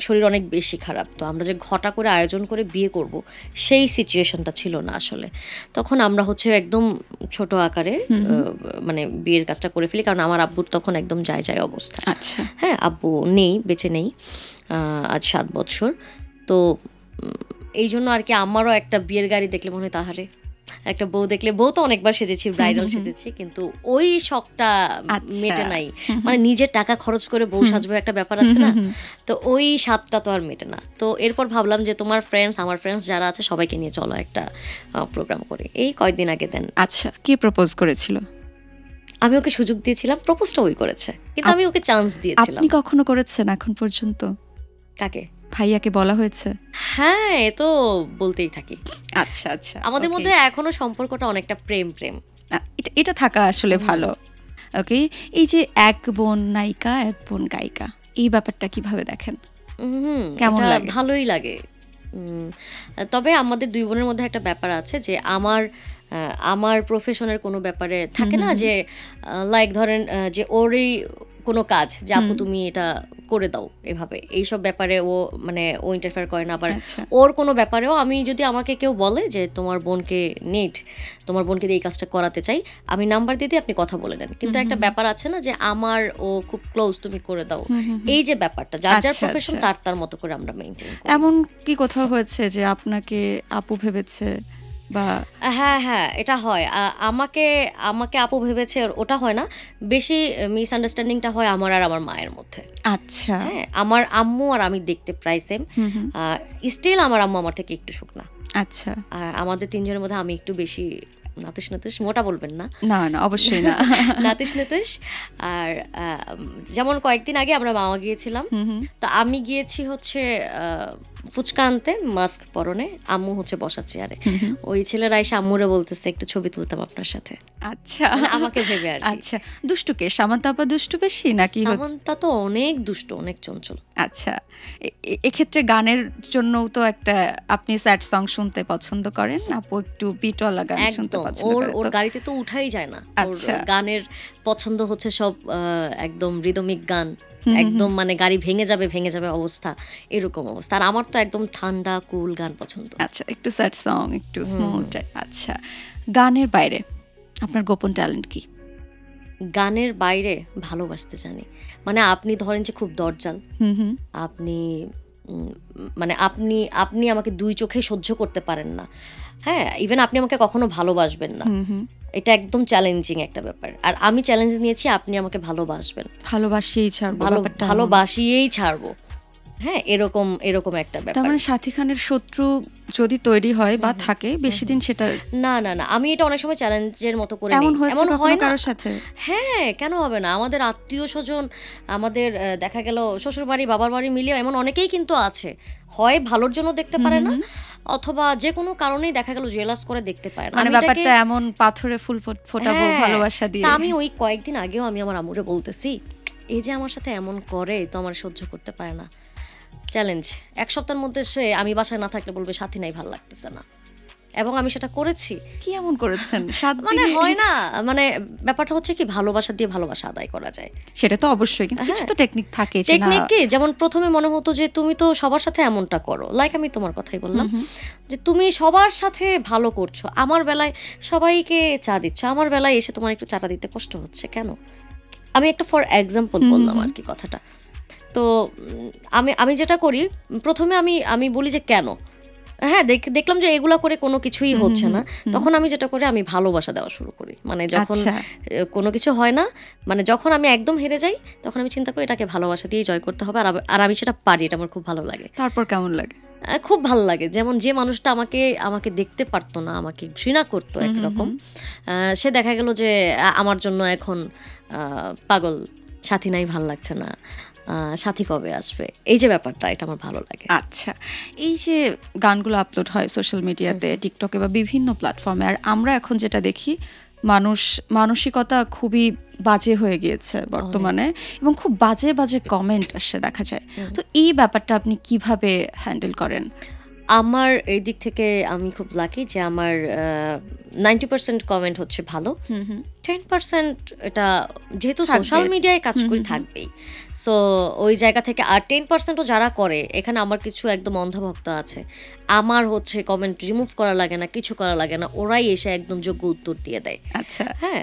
শরীর অনেক বেশি খারাপ। তো আমরা যে ঘটা করে আয়োজন করে বিয়ে করব, সেই সিচুয়েশনটা ছিল না আসলে। তখন আমরা হচ্ছে একদম ছোট আকারে মানে বিয়ের কাজটা করে ফেলি, কারণ আমার আব্বুর তখন একদম যায় অবস্থা। হ্যাঁ, আব্বু নেই, বেঁচে নেই আজ 7 বছর। তো এই জন্য আর কি আমারও একটা বিয়ের গাড়ি দেখলে মনে হয় তাহারে একটা বউ দেখলে, বউ তো অনেকবার সেজেছি, ব্রাইডাল সেজেছি, কিন্তু ওই শখটা মেটে নাই। মানে নিজের টাকা খরচ করে বউ সাজবো একটা ব্যাপার আছে না, তো ওই স্বাদটা তো আর মেটে না। তো এরপর ভাবলাম যে তোমার ফ্রেন্ডস, আমার ফ্রেন্ডস যারা আছে সবাইকে নিয়ে চলো একটা প্রোগ্রাম করে। এই কয়েকদিন আগে দেন। আচ্ছা, কি প্রপোজ করেছিল? আমি ওকে সুযোগ দিয়েছিলাম, প্রপোজটা ওই করেছে, কিন্তু আমি ওকে চান্স দিয়েছিলাম। আপনি কখনো করেছেন এখন পর্যন্ত? কাকে? ভাইয়াকে বলা হয়েছে? হ্যাঁ, এ তো বলতেই থাকি। আচ্ছা আচ্ছা, আমাদের মধ্যে এখনো সম্পর্কটা অনেকটা প্রেম। এটা থাকা আসলে ভালো। ওকে, এই যে এক বোন নায়িকা এক বোন গায়িকা, এই ব্যাপারটা কিভাবে দেখেন? কেমন লাগে? ভালোই লাগে। তবে আমাদের 2 বোনের মধ্যে একটা ব্যাপার আছে যে আমার প্রফেশনের কোনো ব্যাপারে থাকে না, যে লাইক ধরেন যে ওরই কোনো কাজ, যে আপু তুমি এটা করে দাও এভাবে, এইসব ব্যাপারে ও মানে ও ইন্টারফেয়ার করে না। আবার ওর কোনো ব্যাপারেও আমি যদি আমাকে কেউ বলে যে তোমার বোনকে তোমার বোনকে দিয়ে এই কাজটা করাতে চাই, আমি নাম্বার দিয়ে দিই, আপনি কথা বলে নেন। কিন্তু একটা ব্যাপার আছে না যে আমার ও খুব ক্লোজ, তুমি করে দাও, এই যে ব্যাপারটা, যার যার প্রফেশন তার মতো করে আমরা মেইনটেইন করি। এমন কি কোথাও হয়েছে যে আপনাকে আপু ভেবেছে? হ্যাঁ, এটা হয়। আমাকে আপু ভেবেছে, ওটা হয় না। বেশি মিসআন্ডারস্ট্যান্ডিংটা হয় আমার আর আমার মায়ের মধ্যে। আচ্ছা, হ্যাঁ, আমার আম্মু আর আমি দেখতে প্রায় সেম। স্টিল আমার আম্মু আমার থেকে একটু শুকনা। আচ্ছা, আর আমাদের 3 জনের মধ্যে আমি একটু বেশি নাতিশ, মোটা বলবেন না, না না অবশ্যই না, নাতিশ। আর যেমন কয়েকদিন আগে আমরা মামা গিয়েছিলাম, তো আমি গিয়েছি হচ্ছে ফুচকা আনতে, মাস্ক পরনে, আম্মু হচ্ছে বসা চেয়ারে। ওই ছেলেরা এসে আম্মুরে বলতেছে একটু ছবি তুলতাম আপনার সাথে। আচ্ছা, আমাকে ভেবে আর কি। আচ্ছা, দুষ্টুকে সামান্তা আপা দুষ্টু বেশি নাকি? সামান্তা তো অনেক দুষ্ট, অনেক চঞ্চল। আচ্ছা, এক্ষেত্রে গানের জন্য তো একটা আপনি স্যাড সং শুনতে পছন্দ করেন, আপু একটু বিটওয়ালা গান শুনতে পছন্দ করেন। ওর গাড়িতে তো উঠাই যায় না। আচ্ছা, গানের পছন্দ হচ্ছে সব একদম রিদমিক গান, একদম মানে গাড়ি ভেঙে যাবে অবস্থা, এরকম অবস্থা। আর আমার তো তো একদম ঠান্ডা কুল গান পছন্দ। আচ্ছা, একটু স্যাড সং, একটু স্মুথ। আচ্ছা, গানের বাইরে আপনার গোপন ট্যালেন্ট কি? গানের বাইরে ভালোবাসতে জানি। মানে আপনি ধরেন যে খুব দরজাল, আপনি মানে আপনি আপনি আমাকে 2 চোখে সহ্য করতে পারেন না। হ্যাঁ, ইভেন আপনি আমাকে কখনো ভালোবাসবেন না। এটা একদম চ্যালেঞ্জিং একটা ব্যাপার। আর আমি চ্যালেঞ্জ নিয়েছি আপনি আমাকে ভালোবাসবেন। ভালোবাসিয়েই ছাড়বো, ভালোবাসিয়েই ছাড়বো। হ্যাঁ, এরকম একটা ব্যাপার। তার মানে সাথী খানের শত্রু যদি তৈরি হয় বা থাকে বেশি দিন সেটা না, আমি এটা অনেক সময় চ্যালেঞ্জের মতো করে এমন নেই। এমন হয় না কারোর সাথে? হ্যাঁ, কেন হবে না? আমাদের আত্মীয়-স্বজন, আমাদের দেখা গেল শ্বশুর বাড়ি বাবার বাড়ি মিলিয়ে এমন অনেকেই কিন্তু আছে। হয় ভালোর জন্য দেখতে পারে না, অথবা যে কোনো কারণেই দেখা গেল জেলাস করে দেখতে পারে না। মানে ব্যাপারটা এমন পাথরে ফুল ফোটাবো ভালোবাসা দিয়ে। আমি ওই কয়েকদিন আগেও আমি আমার আম্মুরে বলতেছি, এই যে আমার সাথে এমন করে তো আমার সহ্য করতে পারে না। চ্যালেঞ্জ 1 সপ্তাহের মধ্যে সে আমি বাসায় না থাকলে বলবে সাথী নাই, ভাল লাগতেছে না। এবং আমি সেটা করেছি। কি এমন করেছেন? 7 দিনে মানে হয় না, মানে ব্যাপারটা হচ্ছে কি ভালোবাসা দিয়ে ভালোবাসা আদায় করা যায়। সেটা তো অবশ্যই, কিন্তু কিছু তো টেকনিক থাকে। টেকনিক কি, যেমন প্রথমে মনে হতো যে তুমি তো সবার সাথে এমনটা করো, লাইক আমি তোমার কথাই বললাম যে তুমি সবার সাথে ভালো করছো, আমার বেলায় সবাইকে চা দিচ্ছ, আমার বেলায় এসে তোমার একটু চাটা দিতে কষ্ট হচ্ছে কেন? আমি একটা ফর এক্সাম্পল বললাম আর কি কথাটা। তো আমি যেটা করি, প্রথমে আমি বলি যে কেন। হ্যাঁ, দেখলাম যে এগুলা করে কোনো কিছুই হচ্ছে না, তখন আমি যেটা করি আমি ভালোবাসা দেওয়া শুরু করি। মানে যখন কোনো কিছু হয় না, মানে যখন আমি একদম হেরে যাই, তখন আমি চিন্তা করি এটাকে ভালোবাসা দিয়ে জয় করতে হবে। আর আমি সেটা পারি, এটা আমার খুব ভালো লাগে। তারপর কেমন লাগে? খুব ভালো লাগে। যেমন যে মানুষটা আমাকে দেখতে পারতো না, আমাকে ঘৃণা করতো একরকম, সে দেখা গেল যে আমার জন্য এখন পাগল, সাথী নাই, ভাল লাগছে না, সাথী কবে আসবে, এই যে ব্যাপারটা, এটা আমার ভালো লাগে। আচ্ছা, এই যে গানগুলো আপলোড হয় সোশ্যাল মিডিয়াতে, টিকটকে বা বিভিন্ন প্ল্যাটফর্মে, আর আমরা এখন যেটা দেখি মানসিকতা খুবই বাজে হয়ে গিয়েছে বর্তমানে, এবং খুব বাজে কমেন্ট আসে দেখা যায়। তো এই ব্যাপারটা আপনি কিভাবে হ্যান্ডেল করেন? আমার এই দিক থেকে আমি খুব লাকি যে আমার 90% কমেন্ট হচ্ছে ভালো, 10% এটা যেহেতু সোশ্যাল মিডিয়ায় কাজ করে থাকবেই, সো ওই জায়গা থেকে। আর 10%ও যারা করে, এখানে আমার কিছু একদম অন্ধভক্ত আছে, আমার হচ্ছে কমেন্ট রিমুভ করা লাগে না, কিছু করা লাগে না, ওরাই এসে একদম যোগ্য উত্তর দিয়ে দেয়। আচ্ছা, হ্যাঁ,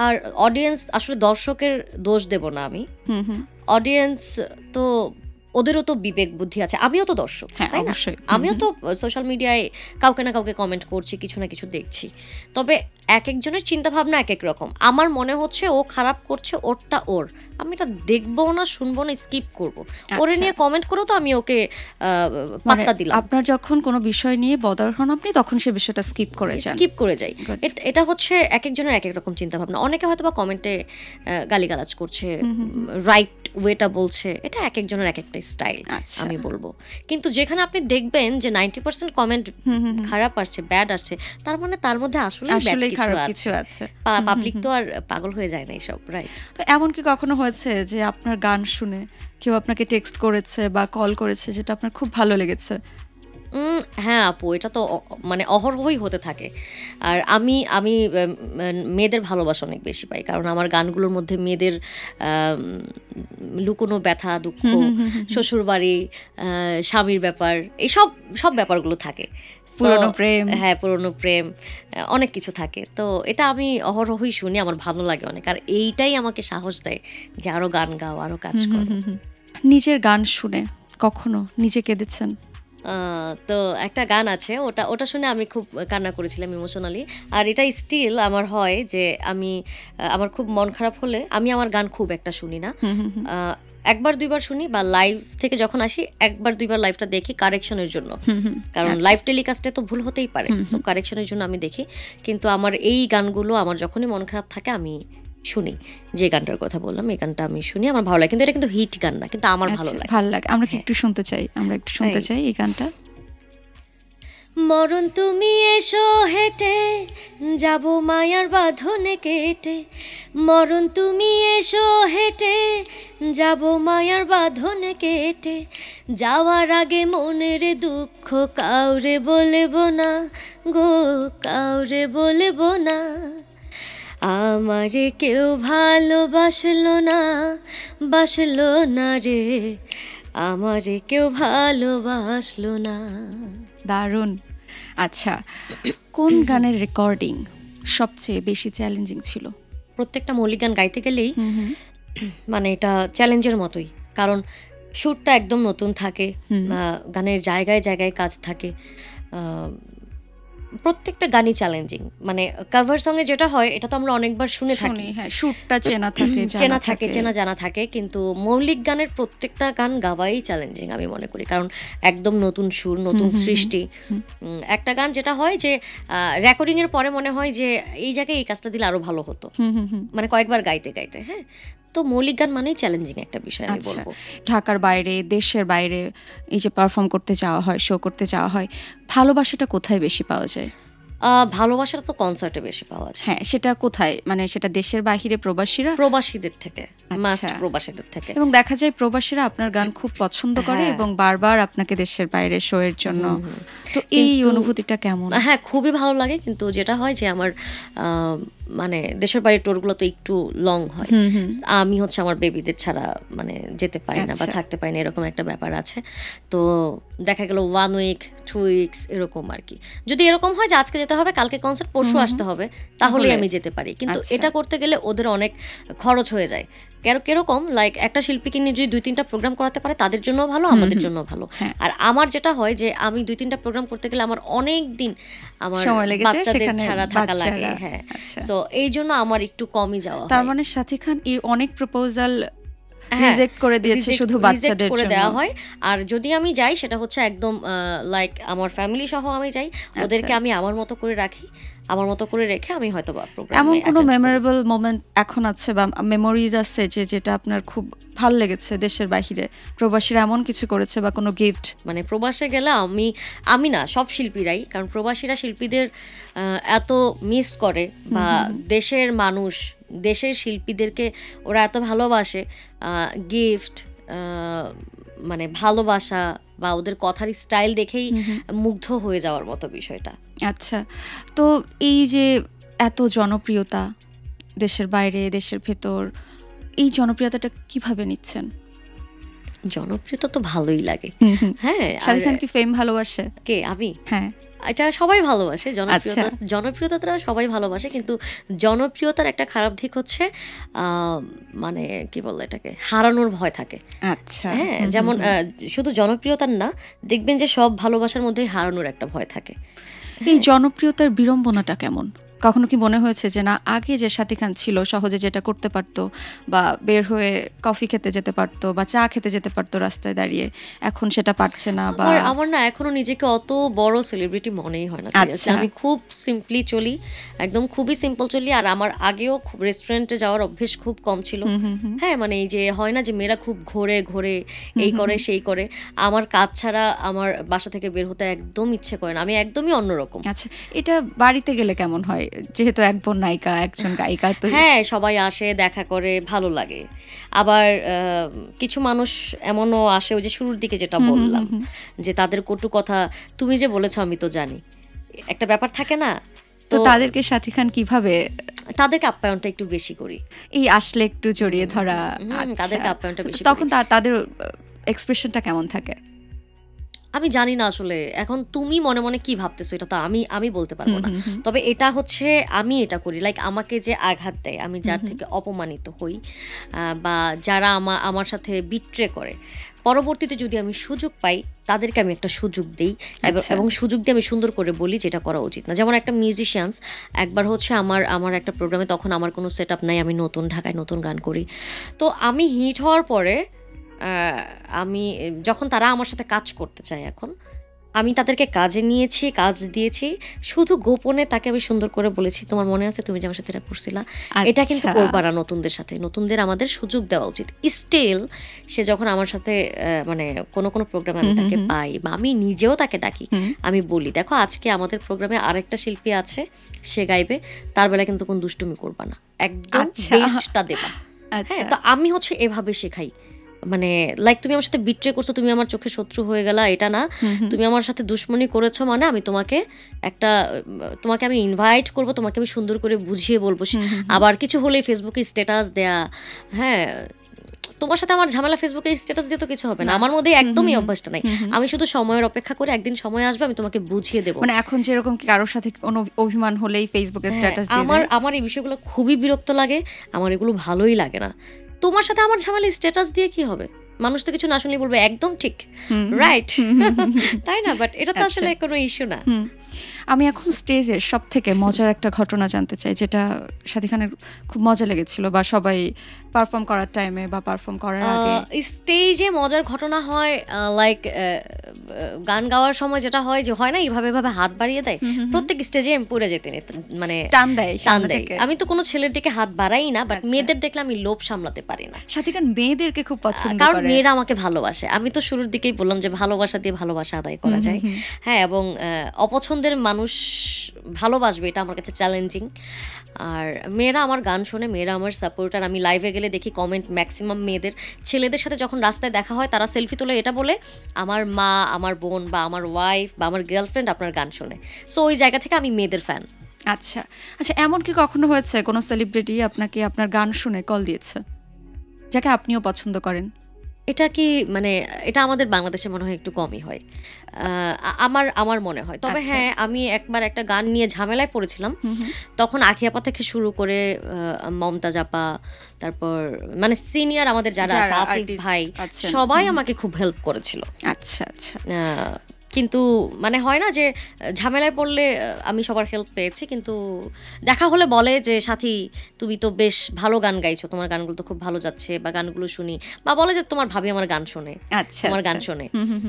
আর অডিয়েন্স, আসলে দর্শকের দোষ দেব না আমি, অডিয়েন্স তো ওদেরও তো বিবেক বুদ্ধি আছে, আমিও তো দর্শক, তাই না? আমিও তো সোশ্যাল মিডিয়ায় কাউকে না কাউকে কমেন্ট করছি, কিছু না কিছু দেখছি। তবে এক একজনের চিন্তা ভাবনা এক এক রকম। আমার মনে হচ্ছে ও খারাপ করছে, ওরটা ওর, আমি এটা দেখবো না, শুনবো না, স্কিপ করব। ওরে নিয়ে কমেন্ট করো তো আমি ওকে পাত্তা দিলাম। আপনার যখন কোনো বিষয় নিয়ে বদার হন আপনি, তখন সে বিষয়টা স্কিপ করে যাই। এটা হচ্ছে এক একজনের এক এক রকম চিন্তা ভাবনা। অনেকে হয়তো বা কমেন্টে গালিগালাজ করছে, রাইট ওয়েটা বলছে, এটা এক একজনের এক একটা স্টাইল আমি বলবো। কিন্তু যেখানে আপনি দেখবেন যে 90% কমেন্ট খারাপ আসছে, ব্যাড আসছে, তার মানে তার মধ্যে আসলে খারাপ কিছু আছে। পাবলিক তো আর পাগল হয়ে যায় না এইসব, রাইট? তো এমন কি কখনো হয়েছে যে আপনার গান শুনে কেউ আপনাকে টেক্সট করেছে বা কল করেছে যেটা আপনার খুব ভালো লেগেছে? হ্যাঁ আপু, এটা তো মানে অহরহই হতে থাকে। আর আমি মেয়েদের ভালোবাসা অনেক বেশি পাই, কারণ আমার গানগুলোর মধ্যে মেয়েদের লুকোনো ব্যথা, দুঃখ, শ্বশুরবাড়ি, স্বামীর ব্যাপার, এই সব ব্যাপারগুলো থাকে। পুরনো প্রেম, হ্যাঁ পুরনো প্রেম, অনেক কিছু থাকে। তো এটা আমি অহরহই শুনি, আমার ভালো লাগে অনেক। আর এইটাই আমাকে সাহস দেয় যে আরো গান গাও, আরো কাজ করো। নিজের গান শুনে কখনো নিজে কেঁদেছেন? তো একটা গান আছে, ওটা শুনে আমি খুব কান্না করেছিলাম ইমোশনালি। আর এটা স্টিল আমার হয় যে আমার খুব মন খারাপ হলে আমি আমার গান খুব একটা শুনি না, 1-2বার শুনি, বা লাইভ থেকে যখন আসি 1-2বার লাইভটা দেখি কারেকশনের জন্য, কারণ লাইভ টেলিকাস্টে তো ভুল হতেই পারে, সো কারেকশনের জন্য আমি দেখি। কিন্তু আমার এই গানগুলো আমার যখনই মন খারাপ থাকে আমি শুনি। যে গানটার কথা বললাম, এই গানটা আমি শুনি, আমার ভালো লাগে। কিন্তু এটা কিন্তু হিট গান না, কিন্তু আমার ভালো লাগে। আমরা একটু শুনতে চাই এই গানটা। মরণ তুমি এসো হেঁটে, যাব মায়ার বাঁধনে কেটে, মরণ তুমি এসো হেঁটে, যাব মায়ার বাঁধনে কেটে, যাওয়ার আগে মনের দুঃখ কাউরে বলব না গো, কাউরে বলব না। আমারে কেউ ভালোবাসলো না রে, আমারে কেউ ভালোবাসলো না। দারুণ। আচ্ছা, কোন গানের রেকর্ডিং সবচেয়ে বেশি চ্যালেঞ্জিং ছিল? প্রত্যেকটা মৌলিক গান গাইতে গেলেই মানে এটা চ্যালেঞ্জের মতোই, কারণ সুরটা একদম নতুন থাকে, গানের জায়গায় জায়গায় কাজ থাকে, প্রত্যেকটা গানই চ্যালেঞ্জিং। মানে কভার সঙ্গে যেটা হয় এটা তো আমরা অনেকবার শুনে থাকি, হ্যাঁ, সুরটা চেনা থাকে, চেনা জানা থাকে, কিন্তু মৌলিক গানের প্রত্যেকটা গান গাওয়াই চ্যালেঞ্জিং আমি মনে করি, কারণ একদম নতুন সুর, নতুন সৃষ্টি। একটা গান যেটা হয় যে রেকর্ডিং এর পরে মনে হয় যে এই জায়গায় এই কাজটা দিলে আরো ভালো হতো, মানে কয়েকবার গাইতে গাইতে। হ্যাঁ, তো মৌলিক গান মানেই চ্যালেঞ্জিং একটা বিষয় আমি বলবো। ঢাকার বাইরে, দেশের বাইরে এই যে পারফর্ম করতে যাওয়া হয়, শো করতে যাওয়া হয়, ভালোবাসাটা কোথায় বেশি পাওয়া যায়? ভালোবাসাটা তো কনসার্টে বেশি পাওয়া যায়। হ্যাঁ, সেটা কোথায়? মানে সেটা দেশের বাহিরে প্রবাসীদের থেকে, মাস্ট প্রবাসীদের থেকে। এবং দেখা যায় প্রবাসীরা আপনার গান খুব পছন্দ করে এবং বারবার আপনাকে দেশের বাইরে শো এর জন্য। তো এই অনুভূতিটা কেমন? হ্যাঁ, খুবই ভালো লাগে, কিন্তু যেটা হয় যে আমার মানে দেশের বাড়ির টোরগুলো তো একটু লং হয়, আমি হচ্ছে আমার বেবিদের ছাড়া মানে যেতে পারি না বা থাকতে পারি না, এরকম একটা ব্যাপার আছে। তো দেখা গেল 1 উইক 2 উইকস এরকম আর কি। যদি এরকম হয় যে আজকে যেতে হবে, কালকে কনসার্ট, পরশু আসতে হবে, তাহলে আমি যেতে পারি। কিন্তু এটা করতে গেলে ওদের অনেক খরচ হয়ে যায়। কিরকম, লাইক একটা শিল্পীকে নিয়ে যদি 2-3টা প্রোগ্রাম করাতে পারে তাদের জন্য ভালো, আমাদের জন্য ভালো। আর আমার যেটা হয় যে আমি 2-3টা প্রোগ্রাম করতে গেলে আমার অনেক দিন আমার বাচ্চাদের ছাড়া থাকা লাগে। হ্যাঁ, সো এই জন্য আমার একটু কমই যাওয়া হয়। তার মানে সাথী খান এর অনেক প্রপোজাল রিজেক্ট করে দিয়েছে শুধু বাচ্চাদের জন্য দেওয়া হয়। আর যদি আমি যাই সেটা হচ্ছে একদম লাইক আমার ফ্যামিলি সহ আমি যাই, ওদেরকে আমি আমার মতো করে রাখি, আমার মতো করে রেখে আমি হয়তো বা প্রোগ্রামে। এমন কোনো মেমোরেবল মোমেন্ট এখন আছে বা মেমোরিজ আছে যেটা আপনার খুব ভালো লেগেছে দেশের বাইরে, প্রবাসীরা এমন কিছু করেছে বা কোনো গিফট? মানে প্রবাসে গেলে আমি না, সব শিল্পীরাই, কারণ প্রবাসীরা শিল্পীদের এত মিস করে, বা দেশের মানুষ দেশের শিল্পীদেরকে ওরা এত ভালোবাসে, গিফট মানে ভালোবাসা বা ওদের কথার স্টাইল দেখেই মুগ্ধ হয়ে যাওয়ার মতো বিষয়টা। আচ্ছা, তো এই যে এত জনপ্রিয়তা দেশের বাইরে, দেশের ভেতর, এই জনপ্রিয়তাটা কিভাবে নিচ্ছেন? জনপ্রিয়তা তো ভালোই লাগে। হ্যাঁ, শাহরুখ খান কি ফেম ভালোবাসে? কে? আমি? হ্যাঁ, এটা সবাই ভালোবাসে, জনপ্রিয়তাটা সবাই ভালোবাসে, কিন্তু জনপ্রিয়তার একটা খারাপ দিক হচ্ছে মানে কি বলে এটাকে, হারানোর ভয় থাকে। আচ্ছা, হ্যাঁ, যেমন শুধু জনপ্রিয়তার না, দেখবেন যে সব ভালোবাসার মধ্যেই হারানোর একটা ভয় থাকে। এই জনপ্রিয়তার বিড়ম্বনাটা কেমন? কখনো কি মনে হয়েছে যে না, আগে যে শাহরুখ খান ছিল সহজে যেটা করতে পারতো, বা বের হয়ে কফি খেতে যেতে পারতো বা চা খেতে যেতে পারতো রাস্তায় দাঁড়িয়ে, এখন সেটা পারছে না? বা আমার না এখনো নিজেকে অত বড় সেলিব্রিটি মনেই হয় না। আমি খুব সিম্পলি চলি, একদম খুবই সিম্পল চলি। আর আমার আগেও খুব রেস্টুরেন্টে যাওয়ার অভ্যেস খুব কম ছিল। হ্যাঁ, মানে এই যে হয় না যে মেয়েরা খুব ঘোরে ঘোরে, এই করে সেই করে, আমার কাজ ছাড়া আমার বাসা থেকে বের হতে একদম ইচ্ছে করে না, আমি একদমই অন্যরকম। আচ্ছা, এটা বাড়িতে গেলে কেমন হয়? যেহেতু একজন নায়িকা, একজন গায়িকা, তো হ্যাঁ, সবাই আসে, দেখা করে, ভালো লাগে। আবার কিছু মানুষ এমনও আসে, ওই যে শুরুর দিকে যেটা বললাম, যে তাদের কটু কথা তুমি যে বলেছো আমি তো জানি, একটা ব্যাপার থাকে না। তো তাদেরকে শাহরুখ খান কিভাবে? তাদেরকে আপ্যায়নটা একটু বেশি করি, এই আসলে একটু জড়িয়ে ধরা, তাদেরকে আপ্যায়নটা বেশি। তখন তাদের এক্সপ্রেশনটা কেমন থাকে? আমি জানি না আসলে, এখন তুমি মনে মনে কি ভাবতেছো এটা তো আমি বলতে পারবো না। তবে এটা হচ্ছে আমি এটা করি, লাইক আমাকে যে আঘাত দেয়, আমি যার থেকে অপমানিত হই, বা যারা আমার সাথে বিট্রে করে, পরবর্তীতে যদি আমি সুযোগ পাই তাদেরকে আমি একটা সুযোগ দিই, এবং সুযোগ দিয়ে আমি সুন্দর করে বলি যেটা করা উচিত না। যেমন একটা মিউজিশিয়ানস একবার হচ্ছে আমার একটা প্রোগ্রামে, তখন আমার কোনো সেট আপ নাই, আমি নতুন, ঢাকায় নতুন গান করি। তো আমি হিট হওয়ার পরে আমি যখন তারা আমার সাথে কাজ করতে চায়, এখন আমি তাদেরকে কাজে নিয়েছি, কাজ দিয়েছি, শুধু গোপনে তাকে আমি সুন্দর করে বলেছি, তোমার মনে আছে তুমি যে আমার সাথে এটা করছিলা, এটা কিন্তু করবা না নতুনদের সাথে, নতুনদের আমাদের সুযোগ দেওয়া উচিত। স্টিল সে যখন আমার সাথে মানে কোনো প্রোগ্রামে আমি তাকে পাই, বা আমি নিজেও তাকে ডাকি, আমি বলি দেখো আজকে আমাদের প্রোগ্রামে আরেকটা শিল্পী আছে, সে গাইবে, তার বেলায় কিন্তু কোনো দুষ্টুমি করবা না, একদম বেস্টটা দেবা। হ্যাঁ, তো আমি হচ্ছে এভাবে শেখাই, মানে লাইক তুমি আমার সাথে বিট্রে করছো, তুমি আমার চোখে শত্রু হয়ে গেলা, এটা না, তুমি আমার সাথে দুশ্মনী করেছো, মানে আমি তোমাকে আমি ইনভাইট করব, তোমাকে আমি সুন্দর করে বুঝিয়ে বলবো। আবার কিছু হলে ফেসবুকে স্ট্যাটাস দেয়া, হ্যাঁ, তোমার সাথে আমার ঝামেলা ফেসবুকে স্ট্যাটাস দিয়ে তো কিছু হবে না, আমার মধ্যে একদমই অভ্যাসটা নাই। আমি শুধু সময়ের অপেক্ষা করে, একদিন সময় আসবে আমি তোমাকে বুঝিয়ে দেবো। মানে এখন যেরকম কি কারোর সাথে কোনো অভিমান হলেই ফেসবুকে স্ট্যাটাস দিয়ে দেয়। আমার এই বিষয়গুলো খুবই বিরক্ত লাগে, আমার এগুলো ভালোই লাগে না। তোমার সাথে আমার ঝামেলা স্ট্যাটাস দিয়ে কি হবে? মানুষ তো কিছু না শুনলেই বলবে একদম ঠিক, রাইট, তাই না? বাট এটা তো আসলে কোনো ইস্যু না। আমি এখন স্টেজের সব থেকে মজার একটা ঘটনা জানতে চাই, যেটা সাথী খানের খুব মজা লেগেছিল, বা সবাই পারফর্ম করার টাইমে বা পারফর্ম করার আগে। স্টেজে মজার ঘটনা হয় লাইক গান গাওয়ার সময় যেটা হয়, যে হয় না এইভাবে ভাবে হাত বাড়িয়ে দেয়, প্রত্যেক স্টেজে আমি পড়ে যেতে মানে টান দেয়। আমি তো কোনো ছেলের দিকে হাত বাড়াই না, বাট মেয়েদের দেখলে আমি লোভ সামলাতে পারি না। সাথী খান মেয়েদেরকে খুব পছন্দ করে, কারণ মেয়েরা আমাকে ভালোবাসে। আমি তো শুরুর দিকেই বললাম যে ভালোবাসা দিয়ে ভালোবাসা আদায় করা যায়। হ্যাঁ, এবং অপছন্দের মানুষ ভালোবাসবে এটা আমার কাছে চ্যালেঞ্জিং। আর মেয়েরা আমার গান শোনে, মেয়েরা আমার সাপোর্টার। আমি লাইভে গেলে দেখি কমেন্ট ম্যাক্সিমাম মেয়েদের, ছেলেদের সাথে যখন রাস্তায় দেখা হয় তারা সেলফি তোলে এটা বলে আমার মা, আমার বোন বা আমার ওয়াইফ বা আমার গার্লফ্রেন্ড আপনার গান শোনে। সো ওই জায়গা থেকে আমি মেয়েদের ফ্যান। আচ্ছা আচ্ছা, এমন কি কখনো হয়েছে কোনো সেলিব্রিটি আপনাকে আপনার গান শুনে কল দিয়েছে, যাকে আপনিও পছন্দ করেন? এটা কি মানে এটা আমাদের বাংলাদেশে মনে হয় একটু কমই হয়, আমার মনে হয়। তবে হ্যাঁ, আমি একবার একটা গান নিয়ে ঝামেলায় পড়েছিলাম, তখন আখি আপা থেকে শুরু করে মমতাজ আপা, তারপর মানে সিনিয়র আমাদের যারা আছে, আসিফ ভাই, সবাই আমাকে খুব হেল্প করেছিল। আচ্ছা আচ্ছা। কিন্তু মানে হয় না যে ঝামেলায় পড়লে আমি সবার হেল্প পেয়েছি, কিন্তু দেখা হলে বলে যে সাথী তুমি তো বেশ ভালো গান গাইছো, তোমার গানগুলো তো খুব ভালো যাচ্ছে, বা গানগুলো শুনি, বা বলে যে তোমার ভাবি আমার গান শোনে, তোমার গান শোনে,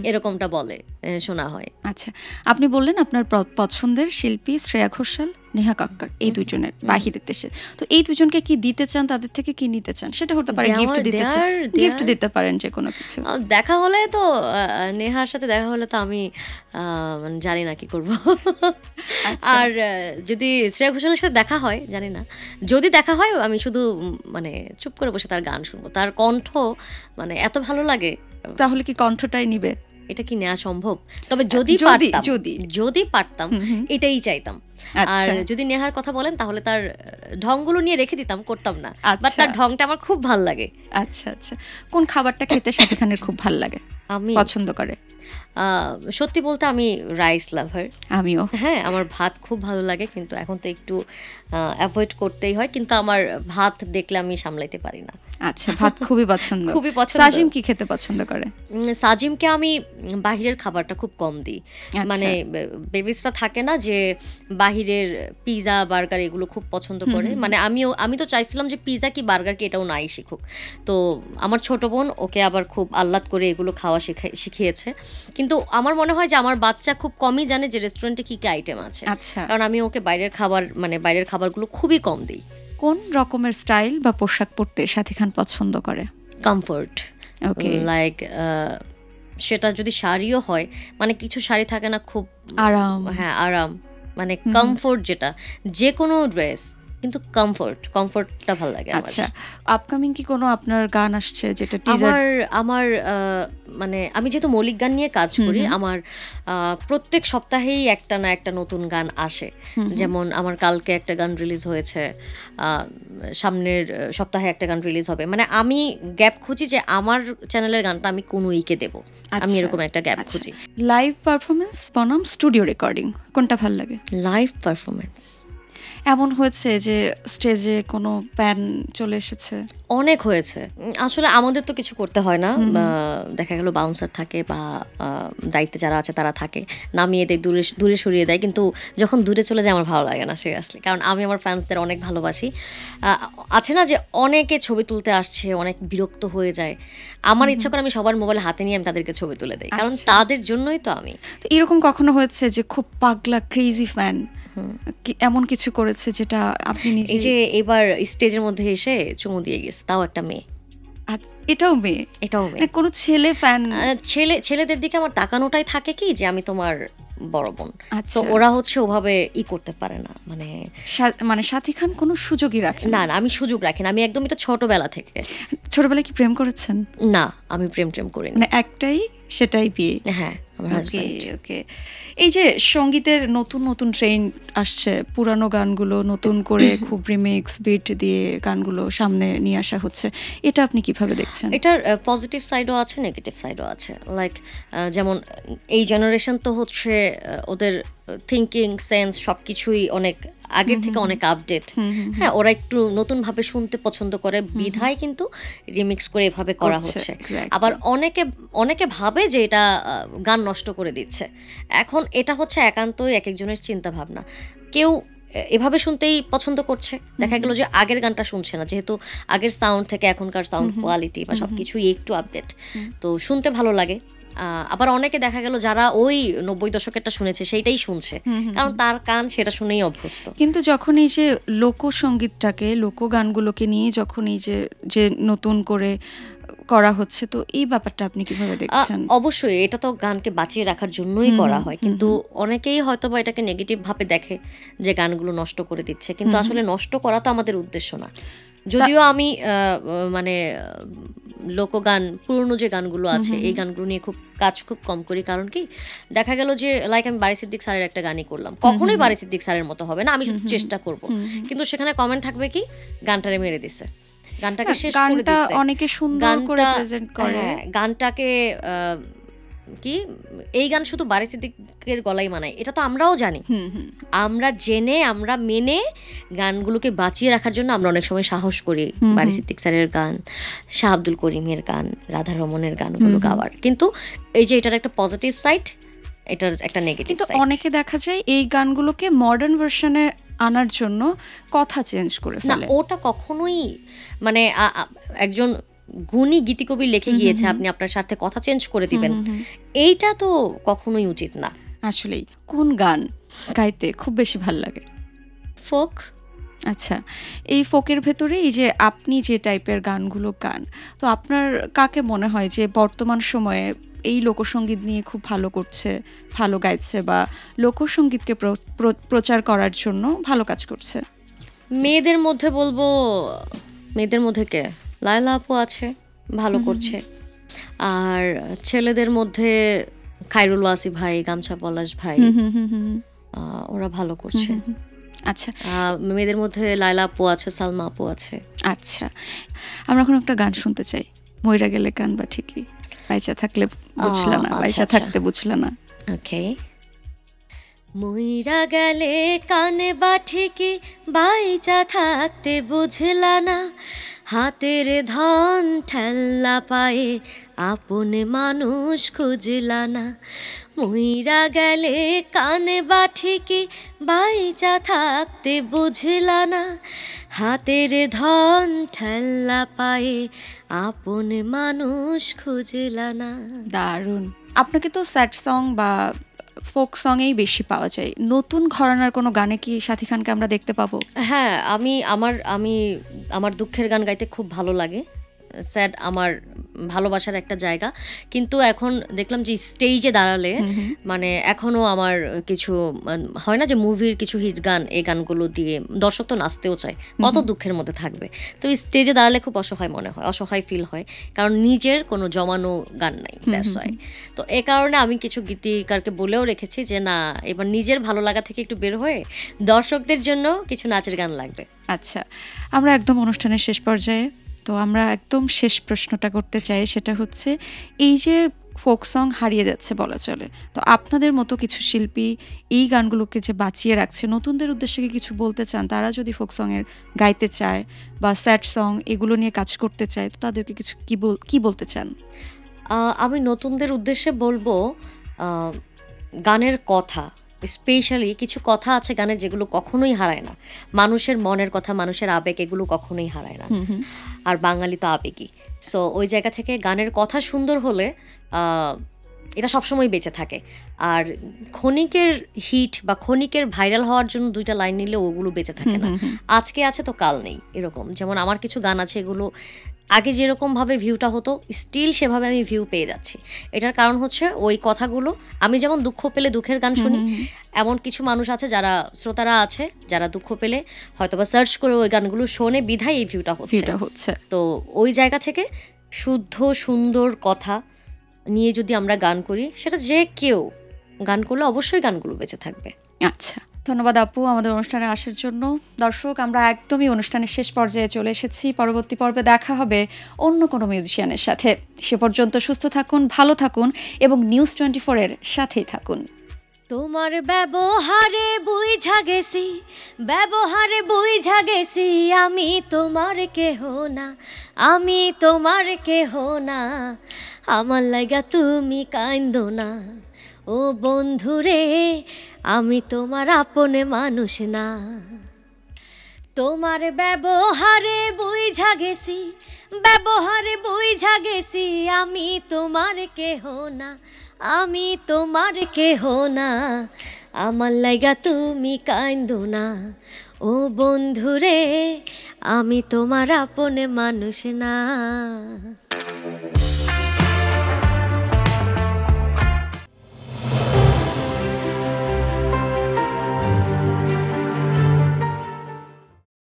এরকমটা বলে, শোনা হয়। আচ্ছা, আপনি বললেন আপনার পছন্দের শিল্পী শ্রেয়া ঘোষাল, নেহা কক্কর, এই দুজনের বাহিরের দেশে, তো এই দুজনকে কি দিতে চান, তাদের থেকে কি নিতে চান? সেটা হতে পারে গিফট দিতে চান, গিফট দিতে পারেন যে কোনো কিছু। দেখা হলে তো নেহার সাথে দেখা হলে তো আমি মানে জানি না কি করব। আর যদি শ্রেয়া ঘোষালের সাথে দেখা হয়, জানি না, যদি দেখা হয় আমি শুধু মানে চুপ করে বসে তার গান শুনবো। তার কণ্ঠ মানে এত ভালো লাগে। তাহলে কি কণ্ঠটাই নিবে? এটা কি নেওয়া সম্ভব? তবে যদি পারতাম এটাই চাইতাম। আর যদি নেহার কথা বলেন তাহলে তার ঢংগুলো নিয়ে রেখে দিতাম, করতাম না, বাট তার ঢংটা আমার খুব ভাল লাগে। আচ্ছা আচ্ছা, কোন খাবারটা খেতে সাথী খানের খুব ভাল লাগে, আমি পছন্দ করে? সত্যি বলতে আমি রাইস লাভার। আমিও। হ্যাঁ, আমার ভাত খুব ভালো লাগে, কিন্তু এখন তো একটু অ্যাভয়েড করতেই হয়, কিন্তু আমার ভাত দেখলে আমি সামলাইতে পারি না। আচ্ছা, ভাত খুবই পছন্দ। খুবই পছন্দ। সাজিম কি খেতে পছন্দ করে? সাজিমকে আমি বাহিরের খাবারটা খুব কম দিই। মানে বেবিসরা থাকে না যে বাহিরের পিজা বার্গার এগুলো খুব পছন্দ করে, মানে আমি তো চাইছিলাম যে পিজা কি বার্গার কি এটাও নাই শিখুক। তো আমার ছোট বোন ওকে আবার খুব আহ্লাদ করে এগুলো খাওয়া শিখিয়েছে, কিন্তু আমার মনে হয় যে আমার বাচ্চা খুব কমই জানে যে রেস্টুরেন্টে কি কি আইটেম আছে। আচ্ছা, কারণ আমি ওকে বাইরের খাবারগুলো খুবই কম দিই। কোন রকমের স্টাইল বা পোশাক পরতে সাথী খান পছন্দ করে? কমফোর্ট, লাইক সেটা যদি শাড়িও হয়, মানে কিছু শাড়ি থাকে না খুব আরাম, হ্যাঁ আরাম, মানে কমফোর্ট, যেটা যে কোনো ড্রেস কিন্তু কমফোর্টটা ভালো লাগে। আচ্ছা, আপকামিং কি কোনো আপনার গান আসছে যেটা টিজার? আমার মানে আমি যেহেতু মৌলিক গান নিয়ে কাজ করি, আমার প্রত্যেক সপ্তাহেই একটা না একটা নতুন গান আসে। যেমন আমার কালকে একটা গান রিলিজ হয়েছে, সামনের সপ্তাহে একটা গান রিলিজ হবে। মানে আমি গ্যাপ খুঁজি যে আমার চ্যানেলের গানটা আমি কোন উইকে দেবো, আমি এরকম একটা গ্যাপ খুঁজি। লাইভ পারফরমেন্স বনাম স্টুডিও রেকর্ডিং, কোনটা ভালো লাগে? Live performance. এমন হয়েছে যে স্টেজে কোনো প্যান চলে এসেছে? অনেক হয়েছে। আসলে আমাদের তো কিছু করতে হয় না, দেখা গেল বাউন্সার থাকে বা দায়িত্বে যারা আছে তারা থাকে, নামিয়ে দেয়, দূরে সরিয়ে দেয়, কিন্তু যখন দূরে চলে যায় আমার ভালো লাগে না সিরিয়াসলি, কারণ আমি আমার ফ্যান্সদের অনেক ভালোবাসি। আছে না যে অনেকে ছবি তুলতে আসছে, অনেক বিরক্ত হয়ে যায়, আমার ইচ্ছা করে আমি সবার মোবাইল হাতে নিয়ে আমি তাদেরকে ছবি তুলে দেই, কারণ তাদের জন্যই তো আমি। এরকম কখনো হয়েছে যে খুব পাগলা ক্রেজি ফ্যান এমন কিছু করেছে যেটা আপনি নিজে? এই যে এবার স্টেজের মধ্যে এসে চুমু দিয়ে গেছে, তাও একটা মেয়ে। এটাও মেয়ে? কোনো ছেলে ফ্যান? ছেলেদের দিকে আমার তাকানোটাই থাকে কি যে আমি তোমার বড় বোন, তো ওরা হচ্ছে ওভাবে করতে পারে না। মানে সাথী খান কোনো সুযোগই রাখে না? না, আমি সুযোগ রাখি না, আমি একদম এটা ছোটবেলা থেকে। ছোটবেলায় কি প্রেম করেছেন? না, আমি প্রেম করিনি। মানে একটাই, সেটাই বিয়ে? হ্যাঁ, আমার হাজবেন্ড। ওকে। এই যে সঙ্গীতের নতুন নতুন ট্রেন্ড আসছে, পুরানো গানগুলো নতুন করে খুব রিমিক্স বিট দিয়ে গানগুলো সামনে নিয়ে আসা হচ্ছে, এটা আপনি কিভাবে দেখছেন? দেখছেন? এটার পজিটিভ সাইডও আছে, নেগেটিভ সাইডও আছে। লাইক যেমন এই জেনারেশন তো হচ্ছে ওদের থিঙ্কিং সেন্স সব কিছুই অনেক আগের থেকে অনেক আপডেট। হ্যাঁ, ওরা একটু নতুনভাবে শুনতে পছন্দ করে, বিধায় কিন্তু রিমিক্স করে এভাবে করা হচ্ছে। আবার অনেকে ভাবে যে এটা গান নষ্ট করে দিচ্ছে। এখন এটা হচ্ছে একান্তই এক একজনের চিন্তা ভাবনা। কেউ এভাবে শুনতেই পছন্দ করছে, দেখা গেল যে আগের গানটা শুনছে না, যেহেতু আগের সাউন্ড থেকে এখনকার সাউন্ড কোয়ালিটি বা সবকিছুই একটু আপডেট, তো শুনতে ভালো লাগে। আবার অনেকে দেখা গেল যারা ওই 90 দশকেরটা শুনেছে সেইটাই শুনছে, কারণ তার কান সেটা শুনেই অভ্যস্ত। কিন্তু যখন এই যে লোকসঙ্গীতটাকে, লোকগানগুলোকে নিয়ে যখন এই যে নতুন করে করা হচ্ছে, তো এই ব্যাপারটা আপনি কিভাবে দেখছেন? অবশ্যই এটা তো গানকে বাঁচিয়ে রাখার জন্যই করা হয়, কিন্তু অনেকেই হয়তো বা এটাকে নেগেটিভ ভাবে দেখে যে গানগুলো নষ্ট করে দিচ্ছে, কিন্তু আসলে নষ্ট করা তো আমাদের উদ্দেশ্য না। যদিও আমি মানে লোকগান, পুরনো যে গানগুলো আছে এই গানগুলো নিয়ে খুব কম করি। কারণ কি, দেখা গেল যে লাইক আমি বারী সিদ্দিক স্যারের একটা গানই করলাম, কখনোই বারী সিদ্দিক স্যারের মতো হবে না, আমি শুধু চেষ্টা করব, কিন্তু সেখানে কমেন্ট থাকবে কি গানটারে মেরে দিছে, গানটাকে শেষ করে দিছে, অনেকে সুন্দর করে প্রেজেন্ট করে গানটাকে কি এই গান শুধু বারী সিদ্দিকের গলায় মানায়, এটা তো আমরাও জানি। আমরা জেনে, আমরা মেনে গানগুলোকে বাঁচিয়ে রাখার জন্য আমরা অনেক সময় সাহস করি বারী সিদ্দিক স্যারের গান, শাহ আব্দুল করিমের গান, রাধা রমনের গানগুলো গাওয়ার। কিন্তু এই যে এটার একটা পজিটিভ সাইড, এটার একটা নেগেটিভ সাইড। অনেকে দেখা যায় এই গানগুলোকে মডার্ন ভার্সনে আনার জন্য কথা চেঞ্জ করে ফেলে। না, ওটা কখনোই মানে একজন গুণী গীতিকবি লিখে গিয়েছে, আপনি আপনার স্বার্থে কথা চেঞ্জ করে দিবেন, এইটা তো কখনোই উচিত না। আসলেই কোন গান গাইতে খুব বেশি ভালো লাগে? ফোক। আচ্ছা, এই ফোকের ভেতরে এই যে আপনি যে টাইপের গানগুলো গান, তো আপনার কাকে মনে হয় যে বর্তমান সময়ে এই লোকসঙ্গীত নিয়ে খুব ভালো করছে, ভালো গাইছে, বা লোকসঙ্গীতকে প্রচার করার জন্য ভালো কাজ করছে? মেয়েদের মধ্যে বলবো, মেয়েদের মধ্যে কে, লায়লা আপু আছে, ভালো করছে। আর ছেলেদের মধ্যে খায়রুল ওয়াসি ভাই, গামছা পলাশ ভাই, ওরা ভালো করছে। আচ্ছা, মেয়েদের মধ্যে লায়লা আপু আছে, সালমা আপু আছে। আচ্ছা, আমরা এখন একটা গান শুনতে চাই, মইরা গেলে কান বা ঠিকই, বাইচা থাকলে বুঝলা না, বাইচা থাকতে বুঝলা না। ওকে। মইরা গেলে কানে বা ঠিকই, বাইচা থাকতে বুঝলা না, হাতের ধন ঠেল্লা পায়ে আপন মানুষ খুঁজলা না। মইরা গেলে কানে বা ঠিকই, বাইচা থাকতে বুঝলা না, হাতের ধন ঠেল্লা পায়ে আপন মানুষ খুঁজলা না। দারুণ। আপনাকে তো স্যাড সং বা ফোক সঙেই বেশি পাওয়া যায়, নতুন ঘরানার কোনো গানে কি সাথী খানকে আমরা দেখতে পাবো? হ্যাঁ, আমি আমার দুঃখের গান গাইতে খুব ভালো লাগে। স্যাড আমার ভালোবাসার একটা জায়গা, কিন্তু এখন দেখলাম যে স্টেজে দাঁড়ালে মানে এখনো আমার কিছু হয় না যে মুভির কিছু হিট গান, এই গানগুলো দিয়ে দর্শক তো নাচতেও চায়, কত দুঃখের মধ্যে থাকবে, তো স্টেজে দাঁড়ালে খুব অসহায় মনে হয়, অসহায় ফিল হয়, কারণ নিজের কোনো জমানো গান নাই, দ্যাটস ওয়াই। তো এ কারণে আমি কিছু গীতিকারকে বলেও রেখেছি যে না, এবার নিজের ভালো লাগা থেকে একটু বের হয়ে দর্শকদের জন্য কিছু নাচের গান লাগবে। আচ্ছা, আমরা একদম অনুষ্ঠানের শেষ পর্যায়ে, তো আমরা একদম শেষ প্রশ্নটা করতে চাই, সেটা হচ্ছে এই যে ফোক সং হারিয়ে যাচ্ছে বলা চলে, তো আপনাদের মতো কিছু শিল্পী এই গানগুলোকে যে বাঁচিয়ে রাখছে, নতুনদের উদ্দেশ্যে কিছু বলতে চান? তারা যদি ফোক সঙের গাইতে চায় বা স্যাড সং এগুলো নিয়ে কাজ করতে চায়, তো তাদেরকে কিছু কি বলতে চান? আমি নতুনদের উদ্দেশ্যে বলবো, গানের কথা, স্পেশালি কিছু কথা আছে গানের যেগুলো কখনোই হারায় না, মানুষের মনের কথা, মানুষের আবেগ, এগুলো কখনোই হারায় না। আর বাঙালি তো আবেগী, সো ওই জায়গা থেকে গানের কথা সুন্দর হলে এটা সবসময় বেঁচে থাকে। আর ক্ষণিকের হিট বা ক্ষণিকের ভাইরাল হওয়ার জন্য দুইটা লাইন নিলে ওগুলো বেঁচে থাকে না, আজকে আছে তো কাল নেই, এরকম। যেমন আমার কিছু গান আছে, এগুলো আগে যেরকমভাবে ভিউটা হতো, স্টিল সেভাবে আমি ভিউ পেয়ে যাচ্ছি। এটার কারণ হচ্ছে ওই কথাগুলো, আমি যেমন দুঃখ পেলে দুঃখের গান শুনি, এমন কিছু মানুষ আছে, যারা শ্রোতারা আছে, যারা দুঃখ পেলে হয়তোবা সার্চ করে ওই গানগুলো শোনে, বিধায় এই ভিউটা হচ্ছে। তো ওই জায়গা থেকে শুদ্ধ সুন্দর কথা নিয়ে যদি আমরা গান করি, সেটা যে কেউ গান করলে অবশ্যই গানগুলো বেঁচে থাকবে। আচ্ছা, ধন্যবাদ আপু আমাদের অনুষ্ঠানে আসার জন্য। দর্শক, আমরা একদমই অনুষ্ঠানের শেষ পর্যায়ে চলে এসেছি। পরবর্তী পর্বে দেখা হবে অন্য কোনো মিউজিশিয়ানের সাথে। সে পর্যন্ত সুস্থ থাকুন, ভালো থাকুন এবং নিউজ 24 এর সাথেই থাকুন। তোমার ব্যবহারে বুঝা গেছি, ব্যবহারে বুঝা গেছি, আমি তোমার কেহ না, আমি তোমার কেহ না, আমার লাগা তুমি কান্দো না, ও বন্ধুরে আমি তোমার আপন মানুষ না। তোমার ব্যবহারে বুঝা গেছি, ব্যবহারে বুঝা গেছি, আমি তোমার কেহ না, আমি তোমার কেহ না, আমার লাইগা তুমি কান্দো না, ও বন্ধুরে আমি তোমার আপন মানুষ না।